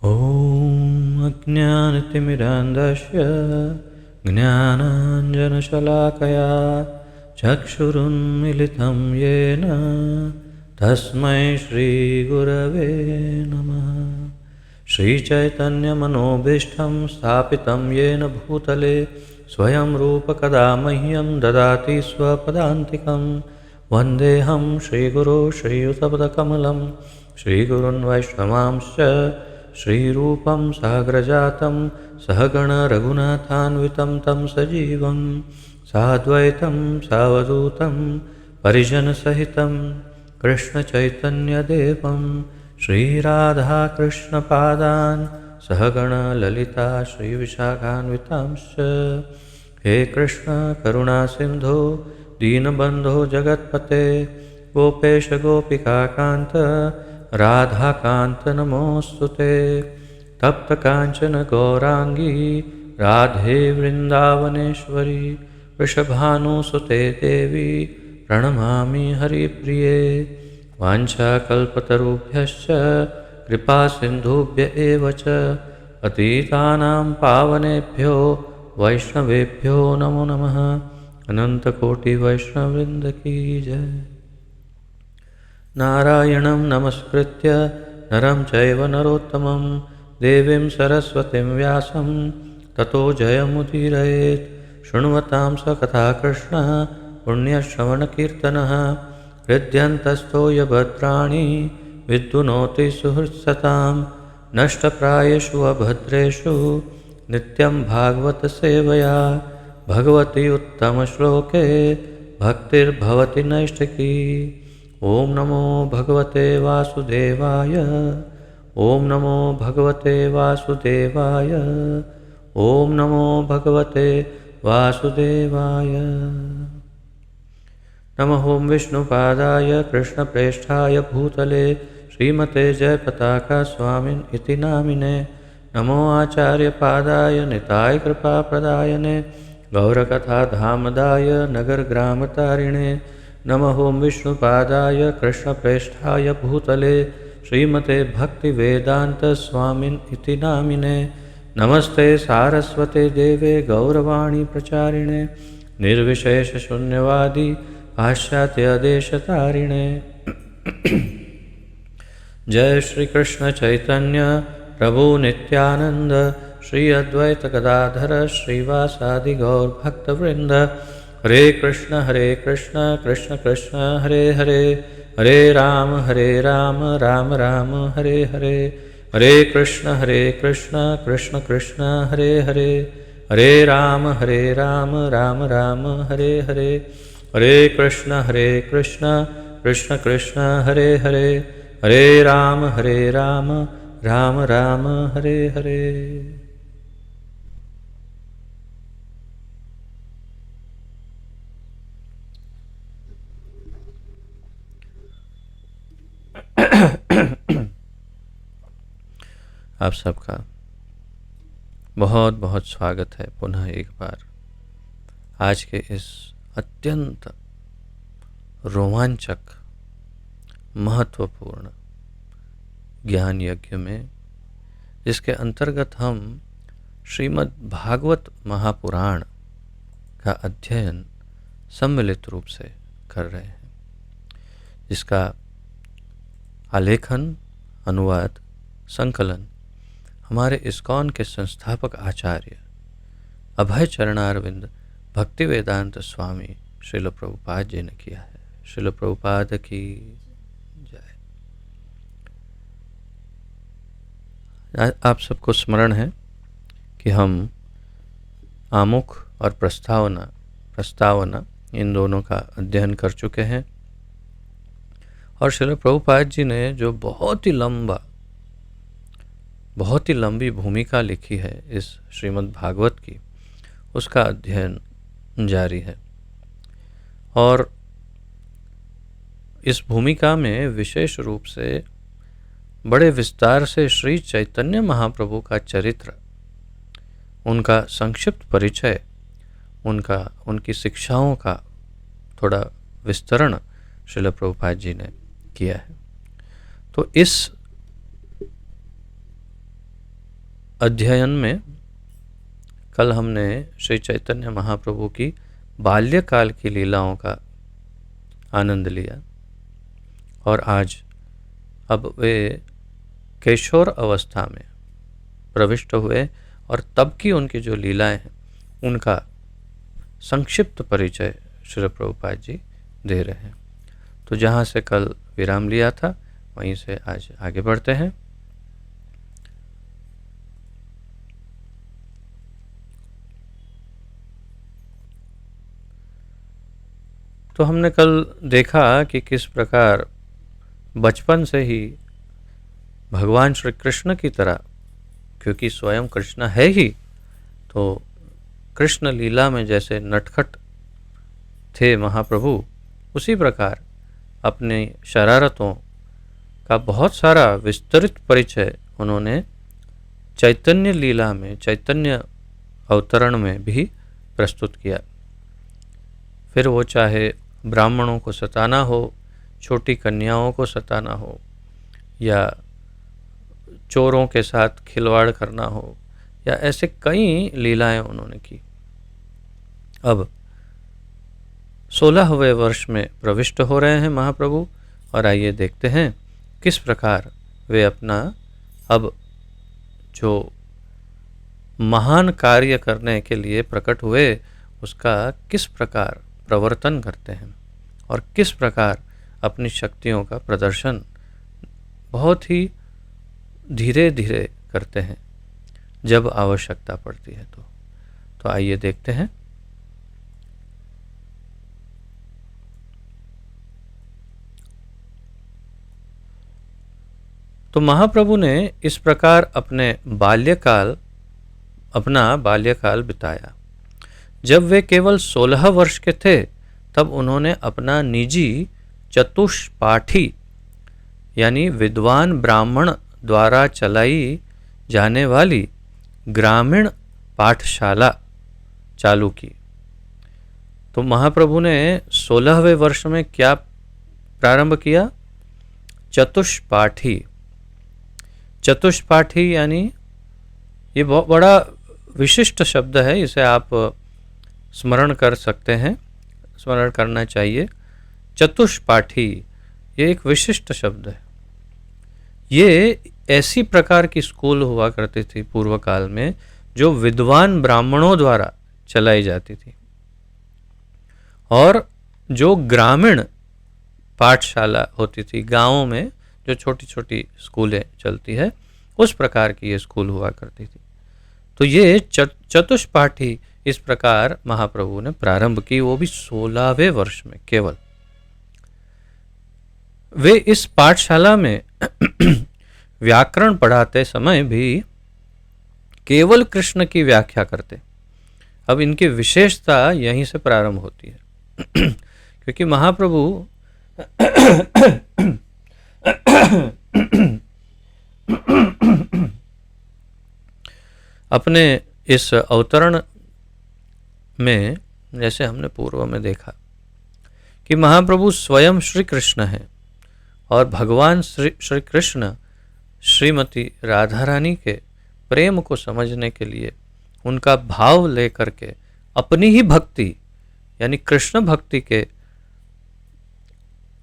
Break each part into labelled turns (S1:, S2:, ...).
S1: ॐ अज्ञानतिमिरान्धस्य ज्ञानाञ्जनशलाकया चक्षुरुन्मिलितं येन तस्मै श्रीगुरवे नमः। श्रीचैतन्यमनोभीष्टं स्थापितं येन भूतले स्वयं रूपकदा मह्यं ददाति स्वपदान्तिकं। वन्देऽहं श्रीगुरो श्रीयुतपदकमलं श्रीगुरुन् वैष्णवांश्च श्रीरूपं साग्रजातं सहगण रघुनाथान्वितं तं सजीवं साद्वैतं सावधूतं परिजनसहितं कृष्णचैतन्यदेवं श्रीराधाकृष्णपादान् सहगण ललिता श्रीविशाखान्वितांश्च। हे कृष्ण करुणा सिन्धो दीनबन्धो जगत्पते गोपेश गोपिकाकान्त राधाकान्त नमोऽस्तुते। तप्त काञ्चन गौरांगी राधे वृन्दावनेश्वरी वृषभानुसुते देवी प्रणमामि हरिप्रिये। वाञ्छाकल्पतरुभ्यश्च कृपासिन्धुभ्य एव च पतितानां पावनेभ्यो वैष्णवेभ्यो नमो नमः। अनन्तकोटिवैष्णववृन्द की जय। नारायणं नमस्कृत्य नरं चैव नरोत्तमं देवीं सरस्वतीं व्यासं ततो जयमुदीरयेत्। शृण्वतां सकथा कृष्णः पुण्यश्रवणकीर्तनः हृद्यन्तस्थो यभद्राणि विद्युनोति सुहृत्सतां। नष्टप्रायेषु अभद्रेषु नित्यं भागवत सेवया भगवती उत्तमश्लोके भक्तिर्भवति नैष्ठिकी। ॐ नमो भगवते वासुदेवाय ॐ नमो भगवते वासुदेवाय ॐ नमो भगवते वासुदेवाय। नमः ॐ विष्णुपादाय कृष्णप्रेष्ठाय भूतले श्रीमते जयपताका स्वामिन् इति नामिने। नमो आचार्यपादाय निताय कृपाप्रदायने गौरकथाधामदाय नगरग्रामतारिणे। नमः ॐ विष्णुपादाय कृष्णप्रेष्ठाय भूतले श्रीमते भक्तिवेदान्तस्वामिन् इति नामिने। नमस्ते सारस्वते देवे गौरवाणी प्रचारिणे निर्विशेषशून्यवादी पाश्चात्यदेशतारिणे। जय श्री कृष्ण चैतन्य प्रभु नित्यानंद श्री अद्वैत गदाधर श्रीवासादि गौर भक्तवृंद। हरे कृष्ण कृष्ण कृष्ण हरे हरे हरे राम राम राम हरे हरे। हरे कृष्ण कृष्ण कृष्ण हरे हरे हरे राम राम राम हरे हरे। हरे कृष्ण कृष्ण कृष्ण हरे हरे हरे राम राम राम हरे हरे। आप सबका बहुत बहुत स्वागत है पुनः एक बार आज के इस अत्यंत रोमांचक महत्वपूर्ण ज्ञान यज्ञ में, जिसके अंतर्गत हम श्रीमद् भागवत महापुराण का अध्ययन सम्मिलित रूप से कर रहे हैं, जिसका आलेखन, अनुवाद, संकलन हमारे इस्कॉन के संस्थापक आचार्य अभय चरणारविंद भक्तिवेदांत स्वामी श्रील प्रभुपाद जी ने किया है। श्रील प्रभुपाद की जय। आप सबको स्मरण है कि हम आमुख और प्रस्तावना इन दोनों का अध्ययन कर चुके हैं और श्रील प्रभुपाद जी ने जो बहुत ही लंबी भूमिका लिखी है इस श्रीमद् भागवत की, उसका अध्ययन जारी है। और इस भूमिका में विशेष रूप से बड़े विस्तार से श्री चैतन्य महाप्रभु का चरित्र, उनका संक्षिप्त परिचय, उनकी शिक्षाओं का थोड़ा विस्तरण श्रील प्रभुपाद जी ने किया है। तो इस अध्ययन में कल हमने श्री चैतन्य महाप्रभु की बाल्यकाल की लीलाओं का आनंद लिया और आज अब वे किशोर अवस्था में प्रविष्ट हुए और तब की उनकी जो लीलाएं हैं उनका संक्षिप्त परिचय श्री प्रभुपाद जी दे रहे हैं। तो जहाँ से कल विराम लिया था वहीं से आज आगे बढ़ते हैं। तो हमने कल देखा कि किस प्रकार बचपन से ही भगवान श्री कृष्ण की तरह, क्योंकि स्वयं कृष्ण है ही, तो कृष्ण लीला में जैसे नटखट थे महाप्रभु, उसी प्रकार अपनी शरारतों का बहुत सारा विस्तृत परिचय उन्होंने चैतन्य लीला में, चैतन्य अवतरण में भी प्रस्तुत किया। फिर वो चाहे ब्राह्मणों को सताना हो, छोटी कन्याओं को सताना हो, या चोरों के साथ खिलवाड़ करना हो, या ऐसे कई लीलाएं उन्होंने की। अब 16वें वर्ष में प्रविष्ट हो रहे हैं महाप्रभु और आइए देखते हैं किस प्रकार वे अपना अब जो महान कार्य करने के लिए प्रकट हुए उसका किस प्रकार प्रवर्तन करते हैं और किस प्रकार अपनी शक्तियों का प्रदर्शन बहुत ही धीरे धीरे करते हैं जब आवश्यकता पड़ती है। तो आइए देखते हैं। तो महाप्रभु ने इस प्रकार अपना बाल्यकाल बिताया। जब वे केवल 16 वर्ष के थे तब उन्होंने अपना निजी चतुष्पाठी यानी विद्वान ब्राह्मण द्वारा चलाई जाने वाली ग्रामीण पाठशाला चालू की। तो महाप्रभु ने 16वें वर्ष में क्या प्रारंभ किया? चतुष्पाठी। चतुष्पाठी यानी ये बहुत बड़ा विशिष्ट शब्द है, इसे आप स्मरण कर सकते हैं, स्मरण करना चाहिए। चतुष्पाठी ये एक विशिष्ट शब्द है। ये ऐसी प्रकार की स्कूल हुआ करती थी पूर्व काल में जो विद्वान ब्राह्मणों द्वारा चलाई जाती थी और जो ग्रामीण पाठशाला होती थी, गांवों में जो छोटी छोटी स्कूलें चलती है उस प्रकार की ये स्कूल हुआ करती थी। तो ये चतुष्पाठी इस प्रकार महाप्रभु ने प्रारंभ की, वो भी 16वें वर्ष में केवल। वे इस पाठशाला में व्याकरण पढ़ाते समय भी केवल कृष्ण की व्याख्या करते। अब इनकी विशेषता यहीं से प्रारंभ होती है क्योंकि महाप्रभु अपने इस अवतरण में, जैसे हमने पूर्व में देखा कि महाप्रभु स्वयं श्री कृष्ण हैं और भगवान श्री कृष्ण श्रीमती राधा रानी के प्रेम को समझने के लिए उनका भाव लेकर के अपनी ही भक्ति यानी कृष्ण भक्ति के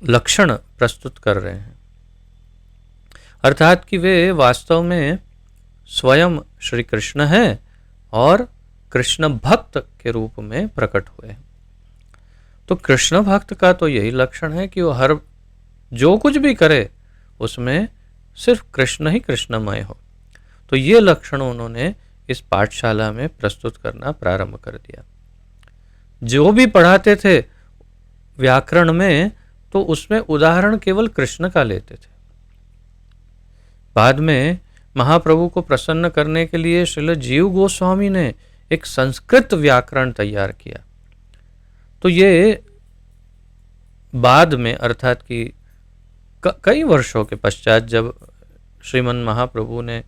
S1: लक्षण प्रस्तुत कर रहे हैं, अर्थात कि वे वास्तव में स्वयं श्री कृष्ण हैं और कृष्ण भक्त के रूप में प्रकट हुए हैं। तो कृष्ण भक्त का तो यही लक्षण है कि वो हर जो कुछ भी करे उसमें सिर्फ कृष्ण ही कृष्णमय हो। तो ये लक्षण उन्होंने इस पाठशाला में प्रस्तुत करना प्रारंभ कर दिया। जो भी पढ़ाते थे व्याकरण में तो उसमें उदाहरण केवल कृष्ण का लेते थे। बाद में महाप्रभु को प्रसन्न करने के लिए श्रील जीव गोस्वामी ने एक संस्कृत व्याकरण तैयार किया। तो ये बाद में अर्थात कि कई वर्षों के पश्चात जब श्रीमन महाप्रभु ने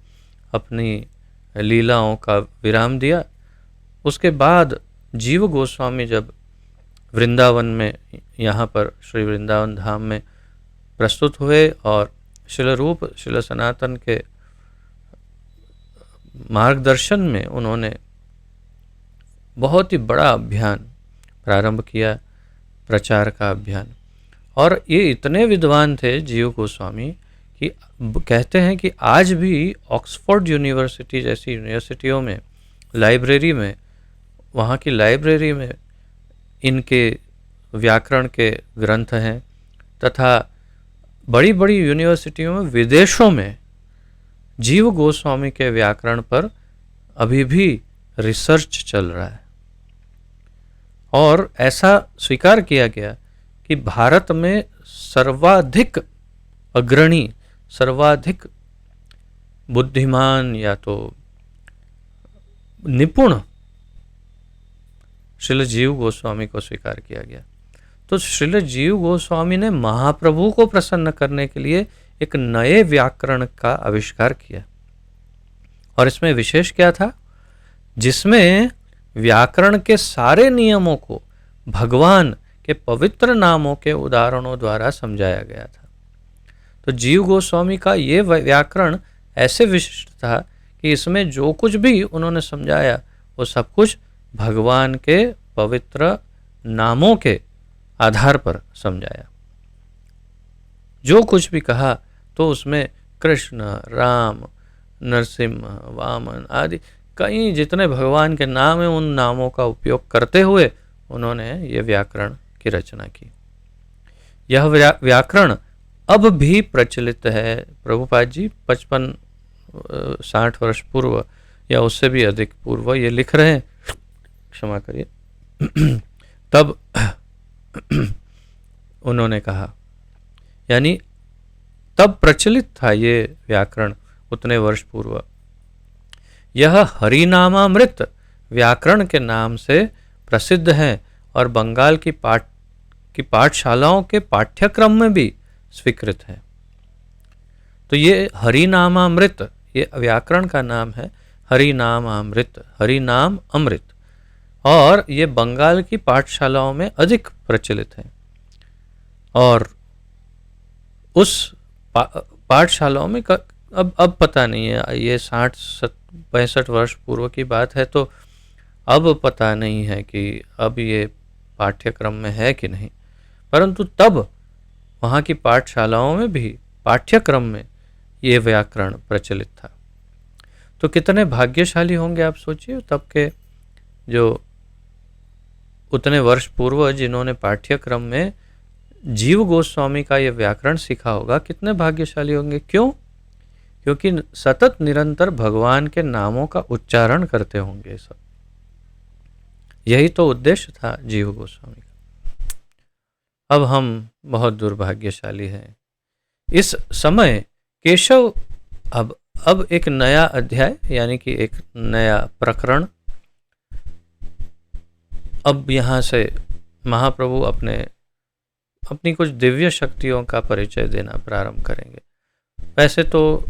S1: अपनी लीलाओं का विराम दिया, उसके बाद जीव गोस्वामी जब वृंदावन में, यहाँ पर श्री वृंदावन धाम में प्रस्तुत हुए और शिल रूप शिल सनातन के मार्गदर्शन में उन्होंने बहुत ही बड़ा अभियान प्रारंभ किया, प्रचार का अभियान। और ये इतने विद्वान थे जीव गोस्वामी कि कहते हैं कि आज भी ऑक्सफोर्ड यूनिवर्सिटी जैसी यूनिवर्सिटियों में लाइब्रेरी में, वहाँ की लाइब्रेरी में इनके व्याकरण के ग्रंथ हैं, तथा बड़ी बड़ी यूनिवर्सिटियों में, विदेशों में जीव गोस्वामी के व्याकरण पर अभी भी रिसर्च चल रहा है। और ऐसा स्वीकार किया गया कि भारत में सर्वाधिक अग्रणी, सर्वाधिक बुद्धिमान या तो निपुण श्रील जीव गोस्वामी को स्वीकार किया गया। तो श्रील जीव गोस्वामी ने महाप्रभु को प्रसन्न करने के लिए एक नए व्याकरण का आविष्कार किया। और इसमें विशेष क्या था? जिसमें व्याकरण के सारे नियमों को भगवान के पवित्र नामों के उदाहरणों द्वारा समझाया गया था। तो जीव गोस्वामी का ये व्याकरण ऐसे विशिष्ट था कि इसमें जो कुछ भी उन्होंने समझाया वो सब कुछ भगवान के पवित्र नामों के आधार पर समझाया। जो कुछ भी कहा तो उसमें कृष्ण, राम, नरसिम्ह, वामन आदि कई जितने भगवान के नाम हैं उन नामों का उपयोग करते हुए उन्होंने ये व्याकरण की रचना की। यह व्याकरण अब भी प्रचलित है। प्रभुपाद जी 55-60 वर्ष पूर्व या उससे भी अधिक पूर्व ये लिख रहे हैं, क्षमा करिए, तब उन्होंने कहा, यानी तब प्रचलित था ये व्याकरण उतने वर्ष पूर्व। यह हरिनामामृत व्याकरण के नाम से प्रसिद्ध है और बंगाल की पाठशालाओं के पाठ्यक्रम में भी स्वीकृत है। तो ये हरिनामामृत, ये व्याकरण का नाम है हरिनामामृत, हरिनाम अमृत, और ये बंगाल की पाठशालाओं में अधिक प्रचलित है। और उस पाठशालाओं में अब पता नहीं है, ये 60-65 वर्ष पूर्व की बात है, तो अब पता नहीं है कि अब ये पाठ्यक्रम में है कि नहीं, परंतु तब वहाँ की पाठशालाओं में भी पाठ्यक्रम में ये व्याकरण प्रचलित था। तो कितने भाग्यशाली होंगे आप सोचिए, तब के जो उतने वर्ष पूर्व जिन्होंने पाठ्यक्रम में जीव गोस्वामी का ये व्याकरण सीखा होगा, कितने भाग्यशाली होंगे। क्यों? क्योंकि सतत निरंतर भगवान के नामों का उच्चारण करते होंगे सब। यही तो उद्देश्य था जीव गोस्वामी का। अब हम बहुत दुर्भाग्यशाली हैं। इस समय केशव अब एक नया अध्याय, यानी कि एक नया प्रकरण, अब यहाँ से महाप्रभु अपनी कुछ दिव्य शक्तियों का परिचय देना प्रारंभ करेंगे। वैसे तो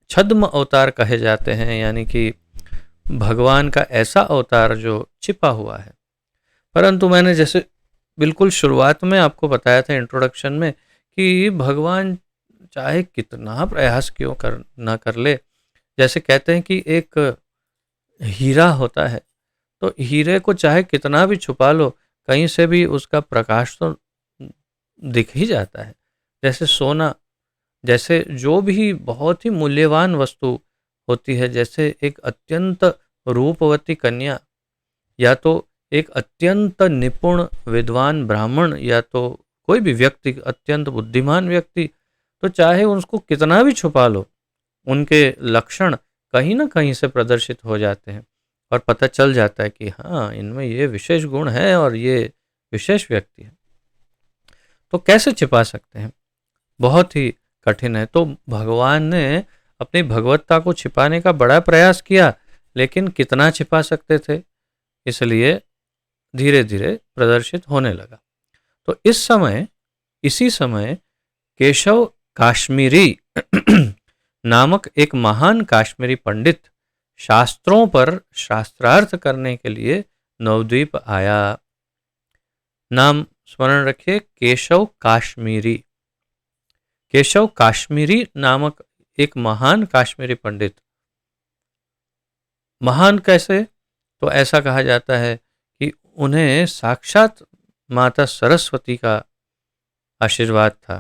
S1: छद्म अवतार कहे जाते हैं, यानी कि भगवान का ऐसा अवतार जो छिपा हुआ है, परंतु मैंने जैसे बिल्कुल शुरुआत में आपको बताया था इंट्रोडक्शन में कि भगवान चाहे कितना प्रयास क्यों ना कर ले, जैसे कहते हैं कि एक हीरा होता है, तो हीरे को चाहे कितना भी छुपा लो, कहीं से भी उसका प्रकाश तो दिख ही जाता है। जैसे सोना, जैसे जो भी बहुत ही मूल्यवान वस्तु होती है, जैसे एक अत्यंत रूपवती कन्या, या तो एक अत्यंत निपुण विद्वान ब्राह्मण, या तो कोई भी व्यक्ति अत्यंत बुद्धिमान व्यक्ति, तो चाहे उसको कितना भी छुपा लो, उनके लक्षण कहीं ना कहीं से प्रदर्शित हो जाते हैं और पता चल जाता है कि हाँ, इनमें ये विशेष गुण है और ये विशेष व्यक्ति है। तो कैसे छिपा सकते हैं? बहुत ही कठिन है। तो भगवान ने अपनी भगवत्ता को छिपाने का बड़ा प्रयास किया, लेकिन कितना छिपा सकते थे, इसलिए धीरे धीरे प्रदर्शित होने लगा। तो इसी समय केशव काश्मीरी नामक एक महान काश्मीरी पंडित शास्त्रों पर शास्त्रार्थ करने के लिए नवद्वीप आया। नाम स्मरण रखिए, केशव काश्मीरी। केशव काश्मीरी नामक एक महान काश्मीरी पंडित महान कैसे? तो ऐसा कहा जाता है कि उन्हें साक्षात माता सरस्वती का आशीर्वाद था।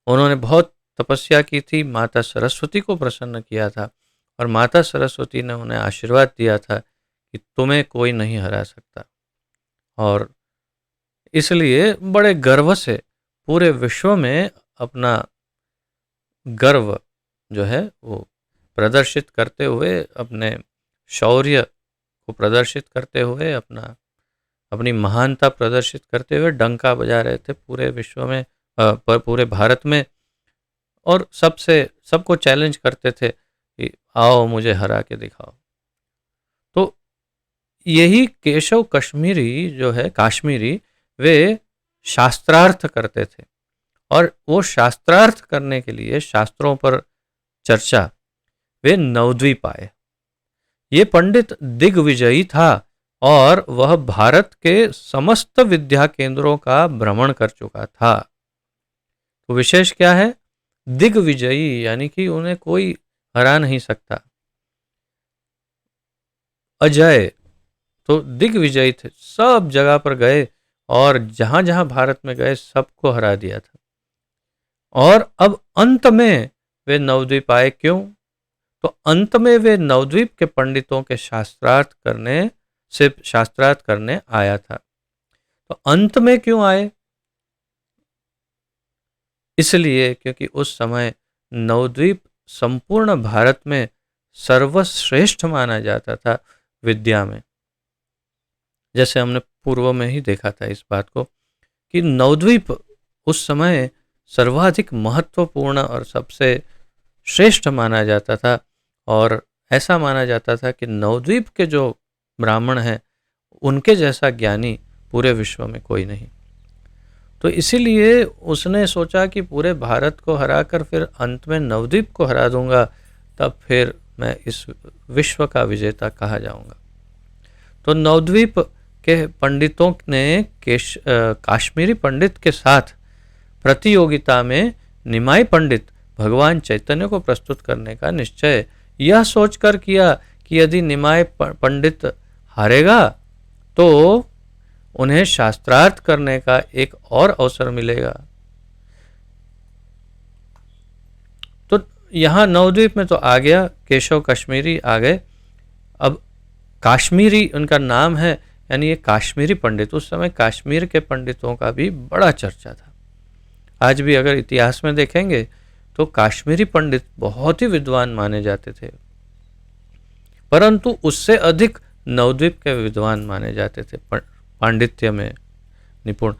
S1: उन्होंने बहुत तपस्या की थी, माता सरस्वती को प्रसन्न किया था और माता सरस्वती ने उन्हें आशीर्वाद दिया था कि तुम्हें कोई नहीं हरा सकता। और इसलिए बड़े गर्व से पूरे विश्व में अपना गर्व जो है वो प्रदर्शित करते हुए, अपने शौर्य को प्रदर्शित करते हुए, अपनी महानता प्रदर्शित करते हुए डंका बजा रहे थे पूरे विश्व में, पर पूरे भारत में। और सबको चैलेंज करते थे कि आओ मुझे हरा के दिखाओ। तो यही केशव काश्मीरी वे शास्त्रार्थ करते थे, और वो शास्त्रार्थ करने के लिए शास्त्रों पर चर्चा वे नवद्वीप आए। ये पंडित दिग्विजयी था और वह भारत के समस्त विद्या केंद्रों का भ्रमण कर चुका था। तो विशेष क्या है? दिग्विजयी, यानी कि उन्हें कोई हरा नहीं सकता। अजय, तो दिग्विजयी थे, सब जगह पर गए और जहां जहां भारत में गए सबको हरा दिया था। और अब अंत में वे नवद्वीप आए। क्यों? तो अंत में वे नवद्वीप के पंडितों के शास्त्रार्थ करने आया था। तो अंत में क्यों आए? इसलिए क्योंकि उस समय नवद्वीप संपूर्ण भारत में सर्वश्रेष्ठ माना जाता था विद्या में। जैसे हमने पूर्व में ही देखा था इस बात को कि नवद्वीप उस समय सर्वाधिक महत्वपूर्ण और सबसे श्रेष्ठ माना जाता था, और ऐसा माना जाता था कि नवद्वीप के जो ब्राह्मण हैं उनके जैसा ज्ञानी पूरे विश्व में कोई नहीं। तो इसीलिए उसने सोचा कि पूरे भारत को हराकर फिर अंत में नवद्वीप को हरा दूंगा, तब फिर मैं इस विश्व का विजेता कहा जाऊंगा। तो नवद्वीप के पंडितों ने काश्मीरी पंडित के साथ प्रतियोगिता में निमाई पंडित भगवान चैतन्य को प्रस्तुत करने का निश्चय यह सोचकर किया कि यदि निमाई पंडित हारेगा तो उन्हें शास्त्रार्थ करने का एक और अवसर मिलेगा। तो यहाँ नवद्वीप में तो आ गया, केशव कश्मीरी आ गए। अब काश्मीरी उनका नाम है, यानी ये काश्मीरी पंडित। उस समय कश्मीर के पंडितों का भी बड़ा चर्चा था। आज भी अगर इतिहास में देखेंगे तो काश्मीरी पंडित बहुत ही विद्वान माने जाते थे, परंतु उससे अधिक नवद्वीप के विद्वान माने जाते थे पांडित्य में निपुण।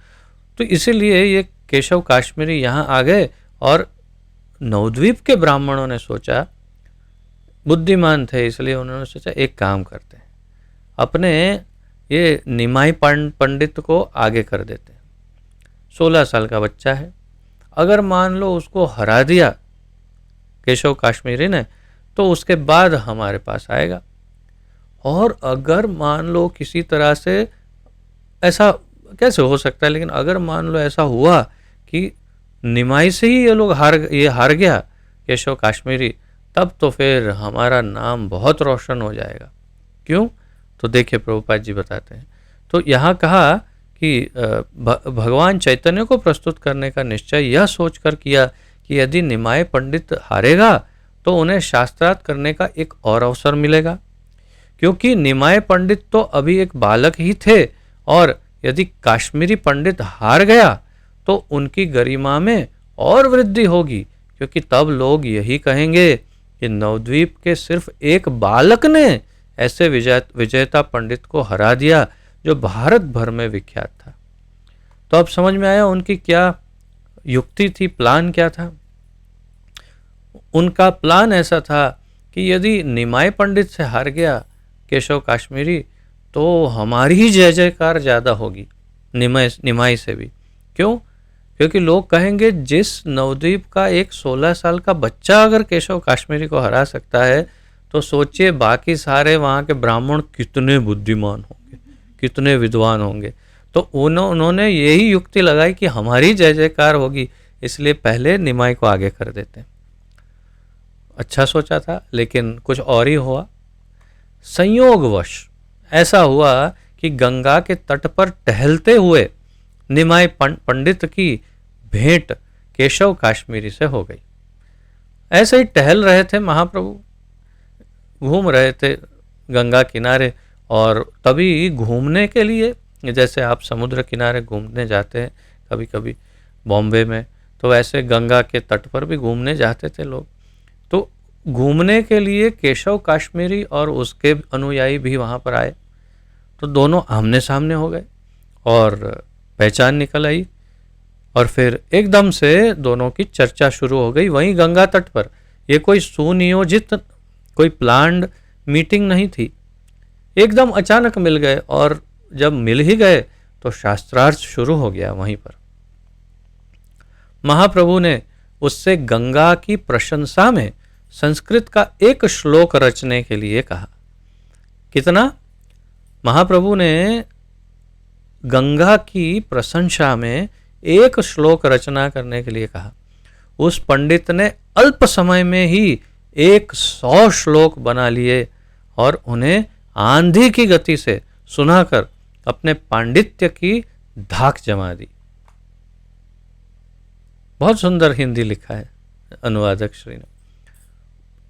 S1: तो इसीलिए ये केशव काश्मीरी यहाँ आ गए और नवद्वीप के ब्राह्मणों ने सोचा, बुद्धिमान थे इसलिए उन्होंने सोचा एक काम करते हैं, अपने ये निमाई पंडित को आगे कर देते हैं। 16 साल का बच्चा है, अगर मान लो उसको हरा दिया केशव काश्मीरी ने तो उसके बाद हमारे पास आएगा। और अगर मान लो किसी तरह से, ऐसा कैसे हो सकता है, लेकिन अगर मान लो ऐसा हुआ कि निमाई से ही ये हार गया केशव काश्मीरी, तब तो फिर हमारा नाम बहुत रोशन हो जाएगा। क्यों? तो देखिए प्रभुपाद जी बताते हैं। तो यहाँ कहा कि भगवान चैतन्य को प्रस्तुत करने का निश्चय यह सोचकर किया कि यदि निमाई पंडित हारेगा तो उन्हें शास्त्रार्थ करने का एक और अवसर मिलेगा, क्योंकि निमाई पंडित तो अभी एक बालक ही थे, और यदि काश्मीरी पंडित हार गया तो उनकी गरिमा में और वृद्धि होगी, क्योंकि तब लोग यही कहेंगे कि नवद्वीप के सिर्फ एक बालक ने ऐसे विजेता पंडित को हरा दिया जो भारत भर में विख्यात था। तो अब समझ में आया उनकी क्या युक्ति थी, प्लान क्या था। उनका प्लान ऐसा था कि यदि निमाई पंडित से हार गया केशव काश्मीरी तो हमारी ही जय जयकार ज़्यादा होगी निमाई से भी। क्यों? क्योंकि लोग कहेंगे जिस नवद्वीप का एक 16 साल का बच्चा अगर केशव काश्मीरी को हरा सकता है, तो सोचिए बाकी सारे वहाँ के ब्राह्मण कितने बुद्धिमान होंगे, कितने विद्वान होंगे। तो उन्होंने यही युक्ति लगाई कि हमारी जय जयकार होगी, इसलिए पहले निमाई को आगे कर देते हैं। अच्छा सोचा था, लेकिन कुछ और ही हुआ। संयोगवश ऐसा हुआ कि गंगा के तट पर टहलते हुए निमाय पंडित की भेंट केशव काश्मीरी से हो गई। ऐसे ही टहल रहे थे महाप्रभु, घूम रहे थे गंगा किनारे, और तभी घूमने के लिए, जैसे आप समुद्र किनारे घूमने जाते हैं कभी कभी बॉम्बे में, तो वैसे गंगा के तट पर भी घूमने जाते थे लोग। तो घूमने के लिए केशव काश्मीरी और उसके अनुयायी भी वहाँ पर आए, तो दोनों आमने सामने हो गए और पहचान निकल आई, और फिर एकदम से दोनों की चर्चा शुरू हो गई वहीं गंगा तट पर। ये कोई सुनियोजित, कोई प्लान्ड मीटिंग नहीं थी, एकदम अचानक मिल गए, और जब मिल ही गए तो शास्त्रार्थ शुरू हो गया वहीं पर। महाप्रभु ने उससे गंगा की प्रशंसा में संस्कृत का एक श्लोक रचने के लिए कहा। कितना? महाप्रभु ने गंगा की प्रशंसा में एक श्लोक रचना करने के लिए कहा। उस पंडित ने अल्प समय में ही 100 श्लोक बना लिए और उन्हें आंधी की गति से सुनाकर अपने पांडित्य की धाक जमा दी। बहुत सुंदर हिंदी लिखा है अनुवादक श्री ने।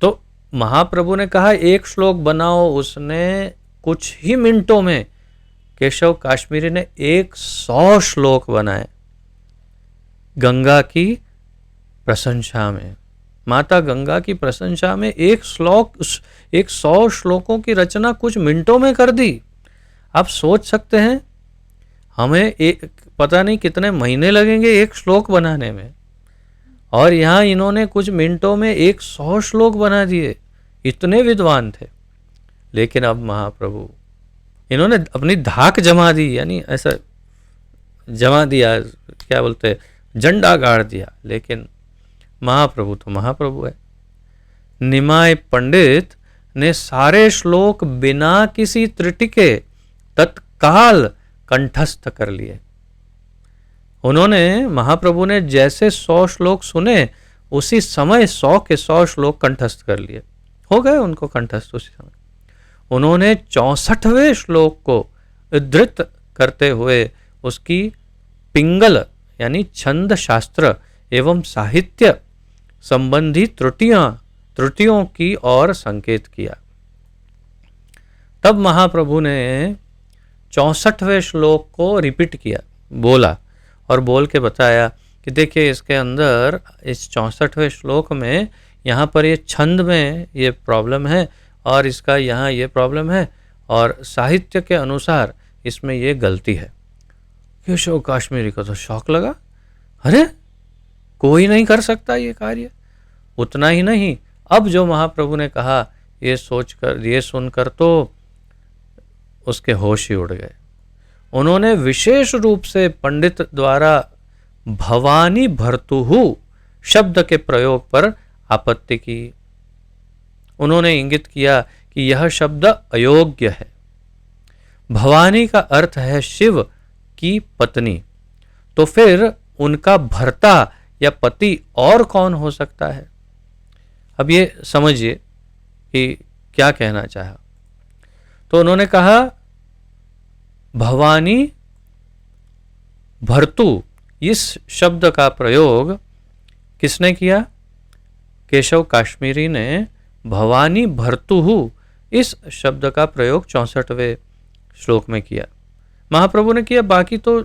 S1: तो महाप्रभु ने कहा एक श्लोक बनाओ, उसने कुछ ही मिनटों में केशव काश्मीरी ने 100 श्लोक बनाए गंगा की प्रशंसा में। माता गंगा की प्रशंसा में 100 श्लोकों की रचना कुछ मिनटों में कर दी। आप सोच सकते हैं हमें पता नहीं कितने महीने लगेंगे एक श्लोक बनाने में, और यहाँ इन्होंने कुछ मिनटों में 100 श्लोक बना दिए। इतने विद्वान थे। लेकिन अब महाप्रभु, इन्होंने अपनी धाक जमा दी, यानी ऐसा जमा दिया, क्या बोलते, झंडा गाड़ दिया। लेकिन महाप्रभु तो महाप्रभु है। निमाय पंडित ने सारे श्लोक बिना किसी त्रुटि के तत्काल कंठस्थ कर लिए। उन्होंने, महाप्रभु ने जैसे 100 श्लोक सुने उसी समय 100 के 100 श्लोक कंठस्थ कर लिए, हो गए उनको कंठस्थ उसी समय। उन्होंने 64वें श्लोक को उद्धृत करते हुए उसकी पिंगल यानी छंद शास्त्र एवं साहित्य संबंधी त्रुटियों की ओर संकेत किया। तब महाप्रभु ने 64वें श्लोक को रिपीट किया, बोला, और बोल के बताया कि देखिए इसके अंदर इस 64वें श्लोक में यहाँ पर ये छंद में ये प्रॉब्लम है, और इसका यहाँ ये प्रॉब्लम है, और साहित्य के अनुसार इसमें ये गलती है। केशव काश्मीरी को तो शौक लगा, अरे कोई नहीं कर सकता ये कार्य। उतना ही नहीं, अब जो महाप्रभु ने कहा ये सोचकर, ये सुनकर तो उसके होश ही उड़ गए। उन्होंने विशेष रूप से पंडित द्वारा भवानी भर्तुहु शब्द के प्रयोग पर आपत्ति की। उन्होंने इंगित किया कि यह शब्द अयोग्य है। भवानी का अर्थ है शिव की पत्नी, तो फिर उनका भर्ता या पति और कौन हो सकता है? अब ये समझिए कि क्या कहना चाहा। तो उन्होंने कहा भवानी भर्तु, इस शब्द का प्रयोग किसने किया? केशव काश्मीरी ने भवानी भर्तुहु इस शब्द का प्रयोग 64वें श्लोक में किया। महाप्रभु ने किया, बाकी तो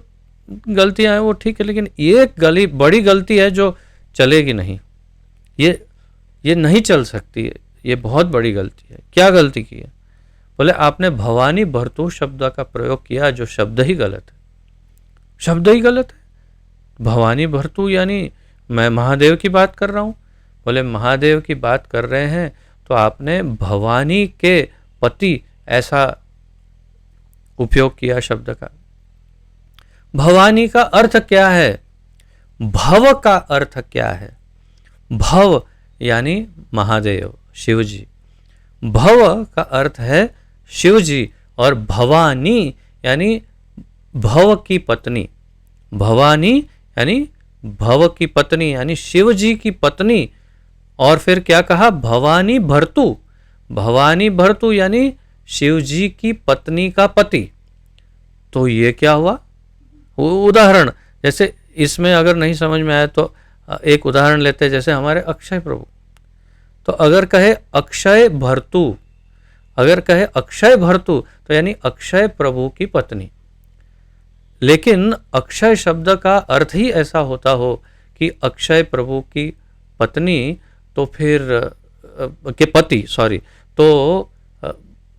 S1: गलतियां हैं वो ठीक है, लेकिन ये बड़ी गलती है जो चलेगी नहीं, ये नहीं चल सकती है, ये बहुत बड़ी गलती है। क्या गलती की है? बोले आपने भवानी भर्तु शब्द का प्रयोग किया, जो शब्द ही गलत है, शब्द ही गलत है। भवानी भर्तु यानी मैं महादेव की बात कर रहा हूँ। बोले महादेव की बात कर रहे हैं तो आपने भवानी के पति ऐसा उपयोग किया शब्द का। भवानी का अर्थ क्या है? भव का अर्थ क्या है? भव यानी महादेव, शिवजी। भव का अर्थ है शिवजी, और भवानी यानी भव की पत्नी। भवानी यानी भव की पत्नी, यानी शिवजी की पत्नी और फिर क्या कहा, भवानी भर्तु। भवानी भर्तु यानी शिव जी की पत्नी का पति। तो ये क्या हुआ, उदाहरण जैसे इसमें अगर नहीं समझ में आया तो एक उदाहरण लेते हैं, जैसे हमारे अक्षय प्रभु। तो अगर कहे अक्षय भर्तु, अगर कहे अक्षय भर्तु तो यानी अक्षय प्रभु की पत्नी। लेकिन अक्षय शब्द का अर्थ ही ऐसा होता हो कि अक्षय प्रभु की पत्नी, तो फिर के पति, सॉरी, तो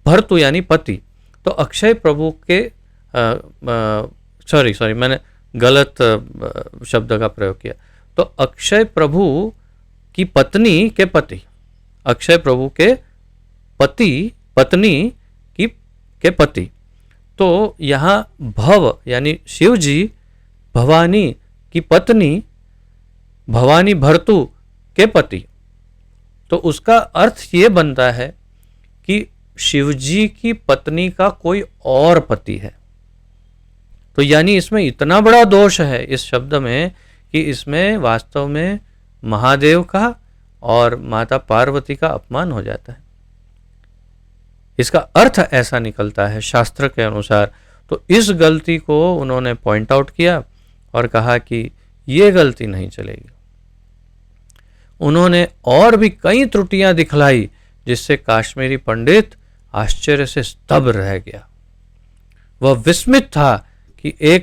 S1: भर्तु यानी पति। तो अक्षय प्रभु के सॉरी मैंने गलत शब्द का प्रयोग किया। तो अक्षय प्रभु की पत्नी के पति, अक्षय प्रभु के पति पत्नी की के पति। तो यहाँ भव यानी शिव जी भवानी की पत्नी, भवानी भर्तु के पति। तो उसका अर्थ ये बनता है कि शिव जी की पत्नी का कोई और पति है। तो यानी इसमें इतना बड़ा दोष है इस शब्द में कि इसमें वास्तव में महादेव का और माता पार्वती का अपमान हो जाता है। इसका अर्थ ऐसा निकलता है शास्त्र के अनुसार। तो इस गलती को उन्होंने पॉइंट आउट किया और कहा कि ये गलती नहीं चलेगी। उन्होंने और भी कई त्रुटियां दिखलाई जिससे काश्मीरी पंडित आश्चर्य से स्तब्ध रह गया। वह विस्मित था कि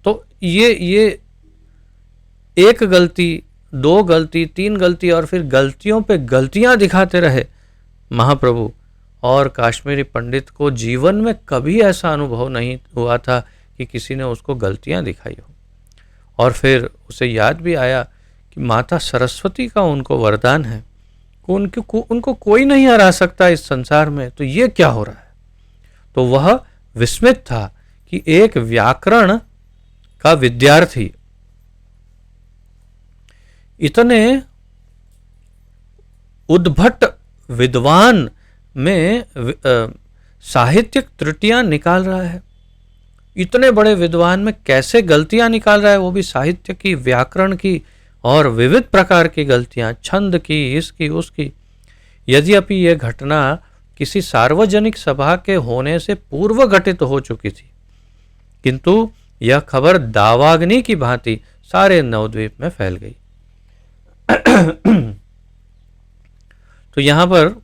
S1: तो ये एक गलती, दो गलती, तीन गलती और फिर गलतियों पे गलतियां दिखाते रहे महाप्रभु। और काश्मीरी पंडित को जीवन में कभी ऐसा अनुभव नहीं हुआ था कि किसी ने उसको गलतियां दिखाई हो। और फिर उसे याद भी आया कि माता सरस्वती का उनको वरदान है, उनको कोई नहीं हरा सकता इस संसार में, तो ये क्या हो रहा है। तो वह विस्मित था कि एक व्याकरण का विद्यार्थी इतने उद्भट विद्वान में साहित्यिक त्रुटियां निकाल रहा है। इतने बड़े विद्वान में कैसे गलतियां निकाल रहा है, वो भी साहित्य की, व्याकरण की और विविध प्रकार की गलतियां, छंद की, इसकी उसकी। यद्यपि यह घटना किसी सार्वजनिक सभा के होने से पूर्व घटित हो चुकी थी, किंतु यह खबर दावाग्नि की भांति सारे नवद्वीप में फैल गई। तो यहां पर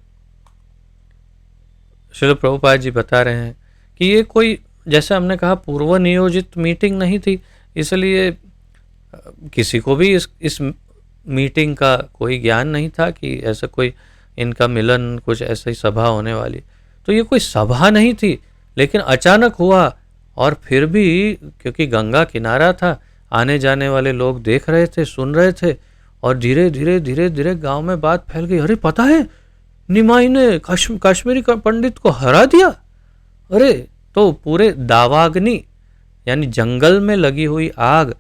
S1: श्रील प्रभुपाद जी बता रहे हैं कि ये कोई, जैसे हमने कहा, पूर्व नियोजित मीटिंग नहीं थी, इसलिए किसी को भी इस मीटिंग का कोई ज्ञान नहीं था कि ऐसा कोई इनका मिलन, कुछ ऐसी सभा होने वाली। तो ये कोई सभा नहीं थी, लेकिन अचानक हुआ। और फिर भी क्योंकि गंगा किनारा था, आने जाने वाले लोग देख रहे थे, सुन रहे थे, और धीरे धीरे धीरे धीरे गांव में बात फैल गई। अरे पता है, निमाई ने काश्मीरी पंडित को हरा दिया। अरे, तो पूरे दावाग्नि यानी जंगल में लगी हुई आग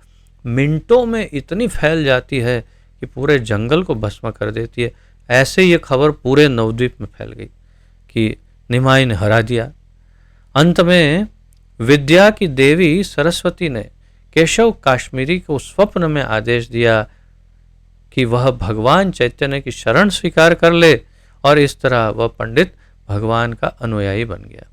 S1: मिनटों में इतनी फैल जाती है कि पूरे जंगल को भस्म कर देती है। ऐसे ये खबर पूरे नवद्वीप में फैल गई कि निमाई ने हरा दिया। अंत में विद्या की देवी सरस्वती ने केशव काश्मीरी को स्वप्न में आदेश दिया कि वह भगवान चैतन्य की शरण स्वीकार कर ले, और इस तरह वह पंडित भगवान का अनुयायी बन गया।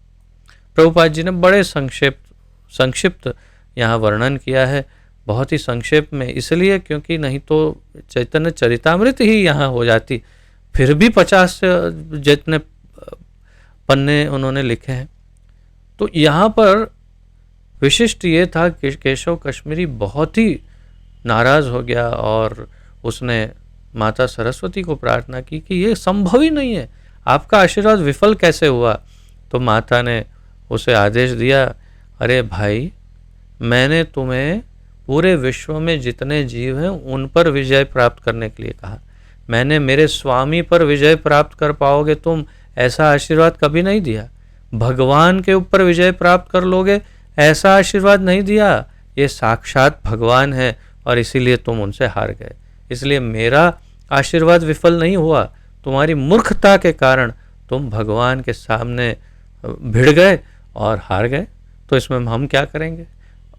S1: प्रभुपाद जी ने बड़े संक्षिप्त यहाँ वर्णन किया है, बहुत ही संक्षेप में, इसलिए क्योंकि नहीं तो चैतन्य चरितामृत ही यहाँ हो जाती। फिर भी 50 जितने पन्ने उन्होंने लिखे हैं। तो यहाँ पर विशिष्ट ये था कि केशव कश्मीरी बहुत ही नाराज हो गया और उसने माता सरस्वती को प्रार्थना की कि ये संभव ही नहीं है, आपका आशीर्वाद विफल कैसे हुआ। तो माता ने उसे आदेश दिया, अरे भाई, मैंने तुम्हें पूरे विश्व में जितने जीव हैं उन पर विजय प्राप्त करने के लिए कहा। मैंने मेरे स्वामी पर विजय प्राप्त कर पाओगे तुम, ऐसा आशीर्वाद कभी नहीं दिया। भगवान के ऊपर विजय प्राप्त कर लोगे, ऐसा आशीर्वाद नहीं दिया। ये साक्षात भगवान है और इसीलिए तुम उनसे हार गए। इसलिए मेरा आशीर्वाद विफल नहीं हुआ, तुम्हारी मूर्खता के कारण तुम भगवान के सामने भिड़ गए और हार गए। तो इसमें हम क्या करेंगे।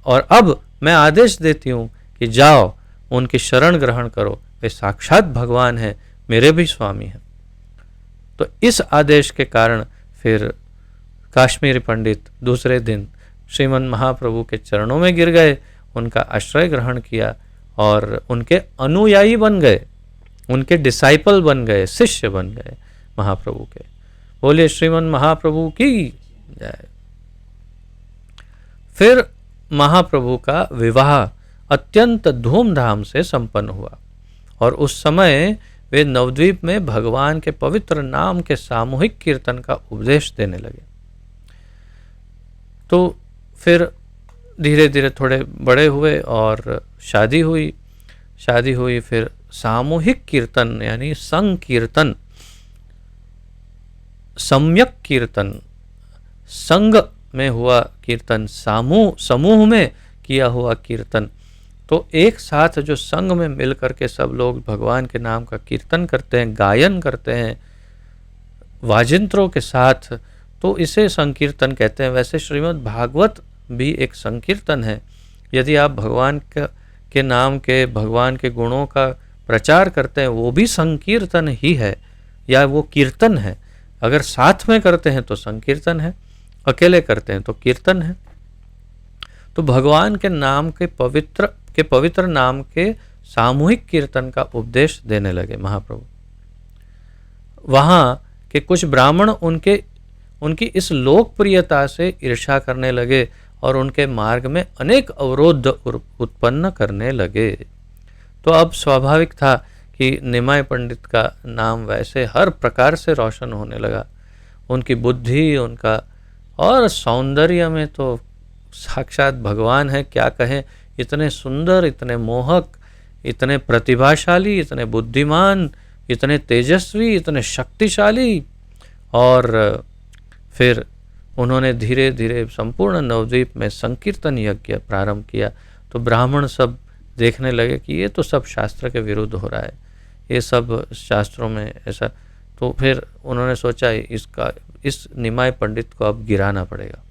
S1: और अब मैं आदेश देती हूँ कि जाओ, उनकी शरण ग्रहण करो, वे साक्षात भगवान हैं, मेरे भी स्वामी हैं। तो इस आदेश के कारण फिर काश्मीरी पंडित दूसरे दिन श्रीमन महाप्रभु के चरणों में गिर गए, उनका आश्रय ग्रहण किया और उनके अनुयायी बन गए, उनके डिसाइपल बन गए, शिष्य बन गए महाप्रभु के। बोलिए श्रीमन महाप्रभु की जय। फिर महाप्रभु का विवाह अत्यंत धूमधाम से संपन्न हुआ और उस समय वे नवद्वीप में भगवान के पवित्र नाम के सामूहिक कीर्तन का उपदेश देने लगे। तो फिर धीरे धीरे थोड़े बड़े हुए और शादी हुई। फिर सामूहिक कीर्तन यानी संकीर्तन, सम्यक कीर्तन, संग में हुआ कीर्तन, समूह में किया हुआ कीर्तन। तो एक साथ जो संग में मिल करके सब लोग भगवान के नाम का कीर्तन करते हैं, गायन करते हैं वाजिंत्रों के साथ, तो इसे संकीर्तन कहते हैं। वैसे श्रीमद् भागवत भी एक संकीर्तन है। यदि आप भगवान के नाम के, भगवान के गुणों का प्रचार करते हैं, वो भी संकीर्तन ही है या वो कीर्तन है। अगर साथ में करते हैं तो संकीर्तन है, अकेले करते हैं तो कीर्तन है। तो भगवान के नाम के पवित्र नाम के सामूहिक कीर्तन का उपदेश देने लगे महाप्रभु। वहाँ के कुछ ब्राह्मण उनकी इस लोकप्रियता से ईर्ष्या करने लगे और उनके मार्ग में अनेक अवरोध उत्पन्न करने लगे। तो अब स्वाभाविक था कि निमाय पंडित का नाम वैसे हर प्रकार से रोशन होने लगा। उनकी बुद्धि, उनका और सौंदर्य में तो साक्षात भगवान है, क्या कहें। इतने सुंदर, इतने मोहक, इतने प्रतिभाशाली, इतने बुद्धिमान, इतने तेजस्वी, इतने शक्तिशाली। और फिर उन्होंने धीरे धीरे संपूर्ण नवद्वीप में संकीर्तन यज्ञ प्रारंभ किया। तो ब्राह्मण सब देखने लगे कि ये तो सब शास्त्र के विरुद्ध हो रहा है, ये सब शास्त्रों में ऐसा। तो फिर उन्होंने सोचा इस निमाय पंडित को अब गिराना पड़ेगा।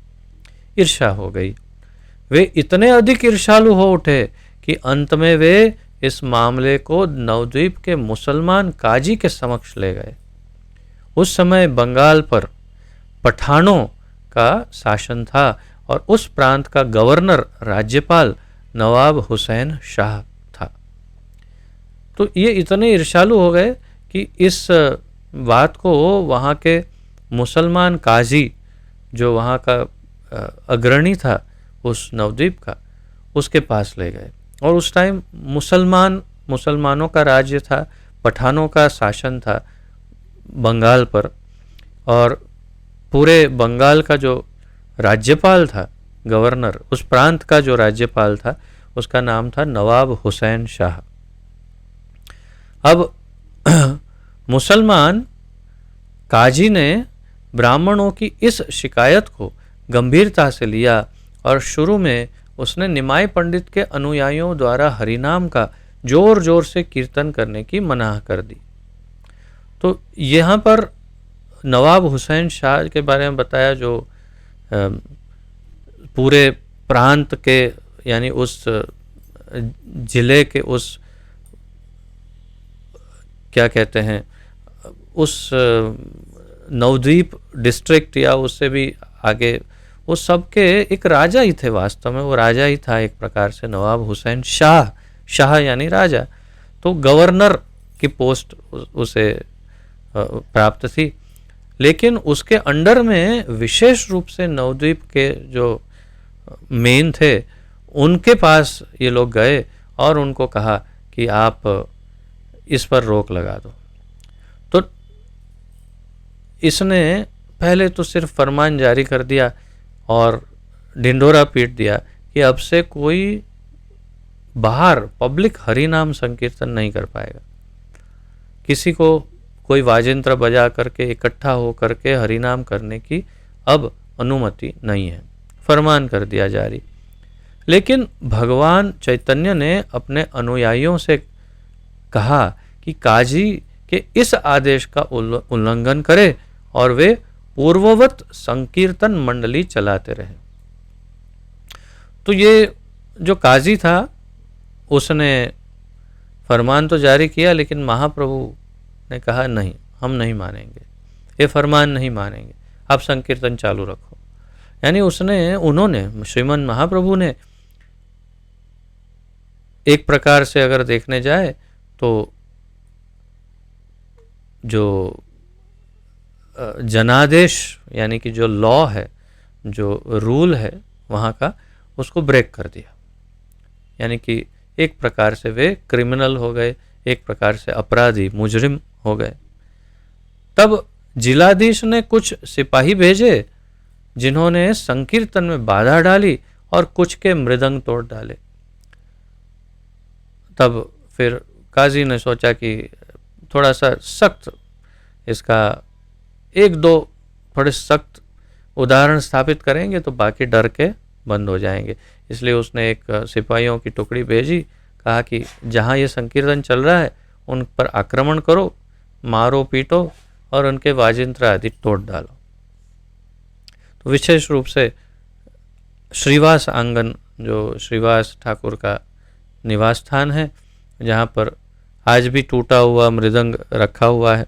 S1: ईर्ष्या हो गई। वे इतने अधिक ईर्ष्यालु हो उठे कि अंत में वे इस मामले को नवद्वीप के मुसलमान काजी के समक्ष ले गए। उस समय बंगाल पर पठानों का शासन था और उस प्रांत का गवर्नर राज्यपाल नवाब हुसैन शाह था। तो ये इतने ईर्ष्यालु हो गए कि इस बात को वहाँ के मुसलमान काजी, जो वहाँ का अग्रणी था उस नवद्वीप का, उसके पास ले गए। और उस टाइम मुसलमानों का राज्य था, पठानों का शासन था बंगाल पर। और पूरे बंगाल का जो राज्यपाल था, गवर्नर, उस प्रांत का जो राज्यपाल था, उसका नाम था नवाब हुसैन शाह। अब मुसलमान काजी ने ब्राह्मणों की इस शिकायत को गंभीरता से लिया और शुरू में उसने निमाय पंडित के अनुयायियों द्वारा हरिनाम का जोर जोर से कीर्तन करने की मनाह कर दी। तो यहाँ पर नवाब हुसैन शाह के बारे में बताया, जो पूरे प्रांत के यानी उस जिले के उस क्या कहते हैं, उस नवद्वीप डिस्ट्रिक्ट या उससे भी आगे, वो सबके एक राजा ही थे। वास्तव में वो राजा ही था एक प्रकार से, नवाब हुसैन शाह, शाह यानी राजा। तो गवर्नर की पोस्ट उसे प्राप्त थी, लेकिन उसके अंडर में विशेष रूप से नवद्वीप के जो मेन थे उनके पास ये लोग गए और उनको कहा कि आप इस पर रोक लगा दो। तो इसने पहले तो सिर्फ फरमान जारी कर दिया और ढिंढोरा पीट दिया कि अब से कोई बाहर पब्लिक हरि नाम संकीर्तन नहीं कर पाएगा। किसी को कोई वाजिंत्र बजा करके इकट्ठा हो करके हरिनाम करने की अब अनुमति नहीं है, फरमान कर दिया जारी। लेकिन भगवान चैतन्य ने अपने अनुयायियों से कहा कि काजी के इस आदेश का उल्लंघन करे और वे पूर्ववत संकीर्तन मंडली चलाते रहे। तो ये जो काजी था उसने फरमान तो जारी किया, लेकिन महाप्रभु ने कहा नहीं, हम नहीं मानेंगे, ये फरमान नहीं मानेंगे, आप संकीर्तन चालू रखो। यानी उन्होंने श्रीमन महाप्रभु ने एक प्रकार से अगर देखने जाए तो जो जनादेश यानी कि जो लॉ है, जो रूल है वहाँ का, उसको ब्रेक कर दिया। यानी कि एक प्रकार से वे क्रिमिनल हो गए, एक प्रकार से अपराधी मुजरिम हो गए। तब जिलाधीश ने कुछ सिपाही भेजे जिन्होंने संकीर्तन में बाधा डाली और कुछ के मृदंग तोड़ डाले। तब फिर काजी ने सोचा कि थोड़ा सा सख्त इसका एक दो थोड़े सख्त उदाहरण स्थापित करेंगे तो बाकी डर के बंद हो जाएंगे। इसलिए उसने एक सिपाहियों की टुकड़ी भेजी, कहा कि जहाँ ये संकीर्तन चल रहा है उन पर आक्रमण करो, मारो पीटो और उनके वाजिंत्र आदि तोड़ डालो। तो विशेष रूप से श्रीवास आंगन, जो श्रीवास ठाकुर का निवास स्थान है, जहाँ पर आज भी टूटा हुआ मृदंग रखा हुआ है।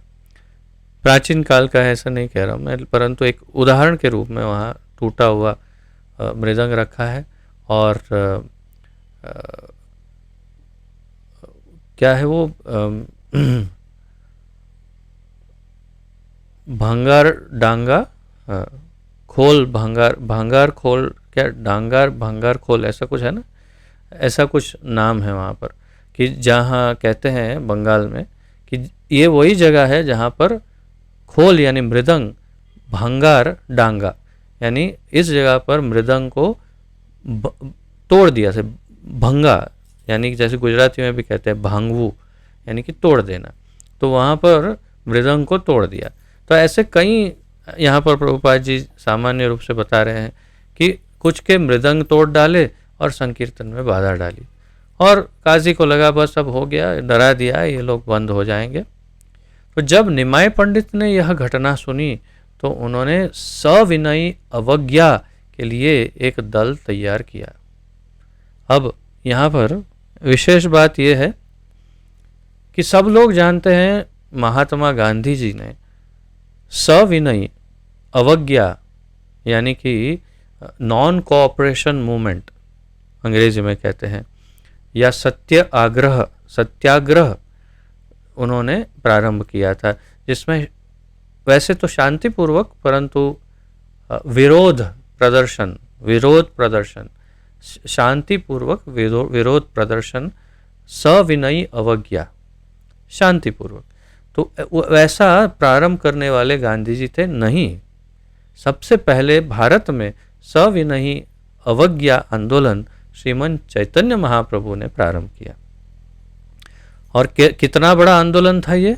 S1: प्राचीन काल का है ऐसा नहीं कह रहा हूँ मैं, परंतु एक उदाहरण के रूप में वहाँ टूटा हुआ मृदंग रखा है। और क्या है वो भंगार डांगा खोल, भंगार खोल, क्या डांगार भंगार खोल, ऐसा कुछ है ना, ऐसा कुछ नाम है वहाँ पर, कि जहाँ कहते हैं बंगाल में कि ये वही जगह है जहाँ पर खोल यानी मृदंग, भंगार डांगा यानी इस जगह पर मृदंग को तोड़ दिया से, भंगा यानी जैसे गुजराती में भी कहते हैं भांगवू यानी कि तोड़ देना, तो वहाँ पर मृदंग को तोड़ दिया। तो ऐसे कई यहाँ पर प्रभुपाद जी सामान्य रूप से बता रहे हैं कि कुछ के मृदंग तोड़ डाले और संकीर्तन में बाधा डाली, और काजी को लगा बस अब हो गया, डरा दिया, ये लोग बंद हो जाएंगे। तो जब निमाय पंडित ने यह घटना सुनी तो उन्होंने सविनयी अवज्ञा के लिए एक दल तैयार किया। अब यहाँ पर विशेष बात यह है कि सब लोग जानते हैं महात्मा गांधी जी ने सविनयी अवज्ञा यानी कि नॉन कोऑपरेशन मूवमेंट अंग्रेजी में कहते हैं, या सत्याग्रह उन्होंने प्रारंभ किया था, जिसमें वैसे तो शांतिपूर्वक परंतु विरोध प्रदर्शन शांतिपूर्वक विरोध प्रदर्शन, सविनयी अवज्ञा शांतिपूर्वक, तो वैसा प्रारंभ करने वाले गांधी जी थे नहीं। सबसे पहले भारत में सविनयी अवज्ञा आंदोलन श्रीमन चैतन्य महाप्रभु ने प्रारंभ किया। और कितना बड़ा आंदोलन था ये,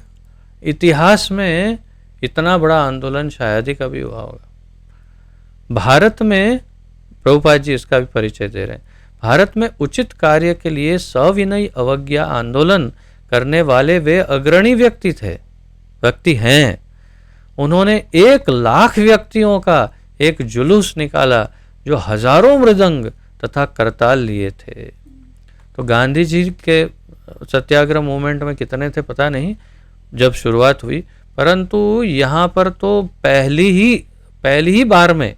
S1: इतिहास में इतना बड़ा आंदोलन शायद ही कभी हुआ होगा। भारत में प्रभुपाद जी इसका भी परिचय दे रहे हैं, भारत में उचित कार्य के लिए सविनयी अवज्ञा आंदोलन करने वाले वे अग्रणी व्यक्ति हैं। उन्होंने 1 लाख व्यक्तियों का एक जुलूस निकाला जो हजारों मृदंग तथा करताल लिए थे। तो गांधी जी के सत्याग्रह मूवमेंट में कितने थे पता नहीं जब शुरुआत हुई, परंतु यहाँ पर तो पहली ही बार में,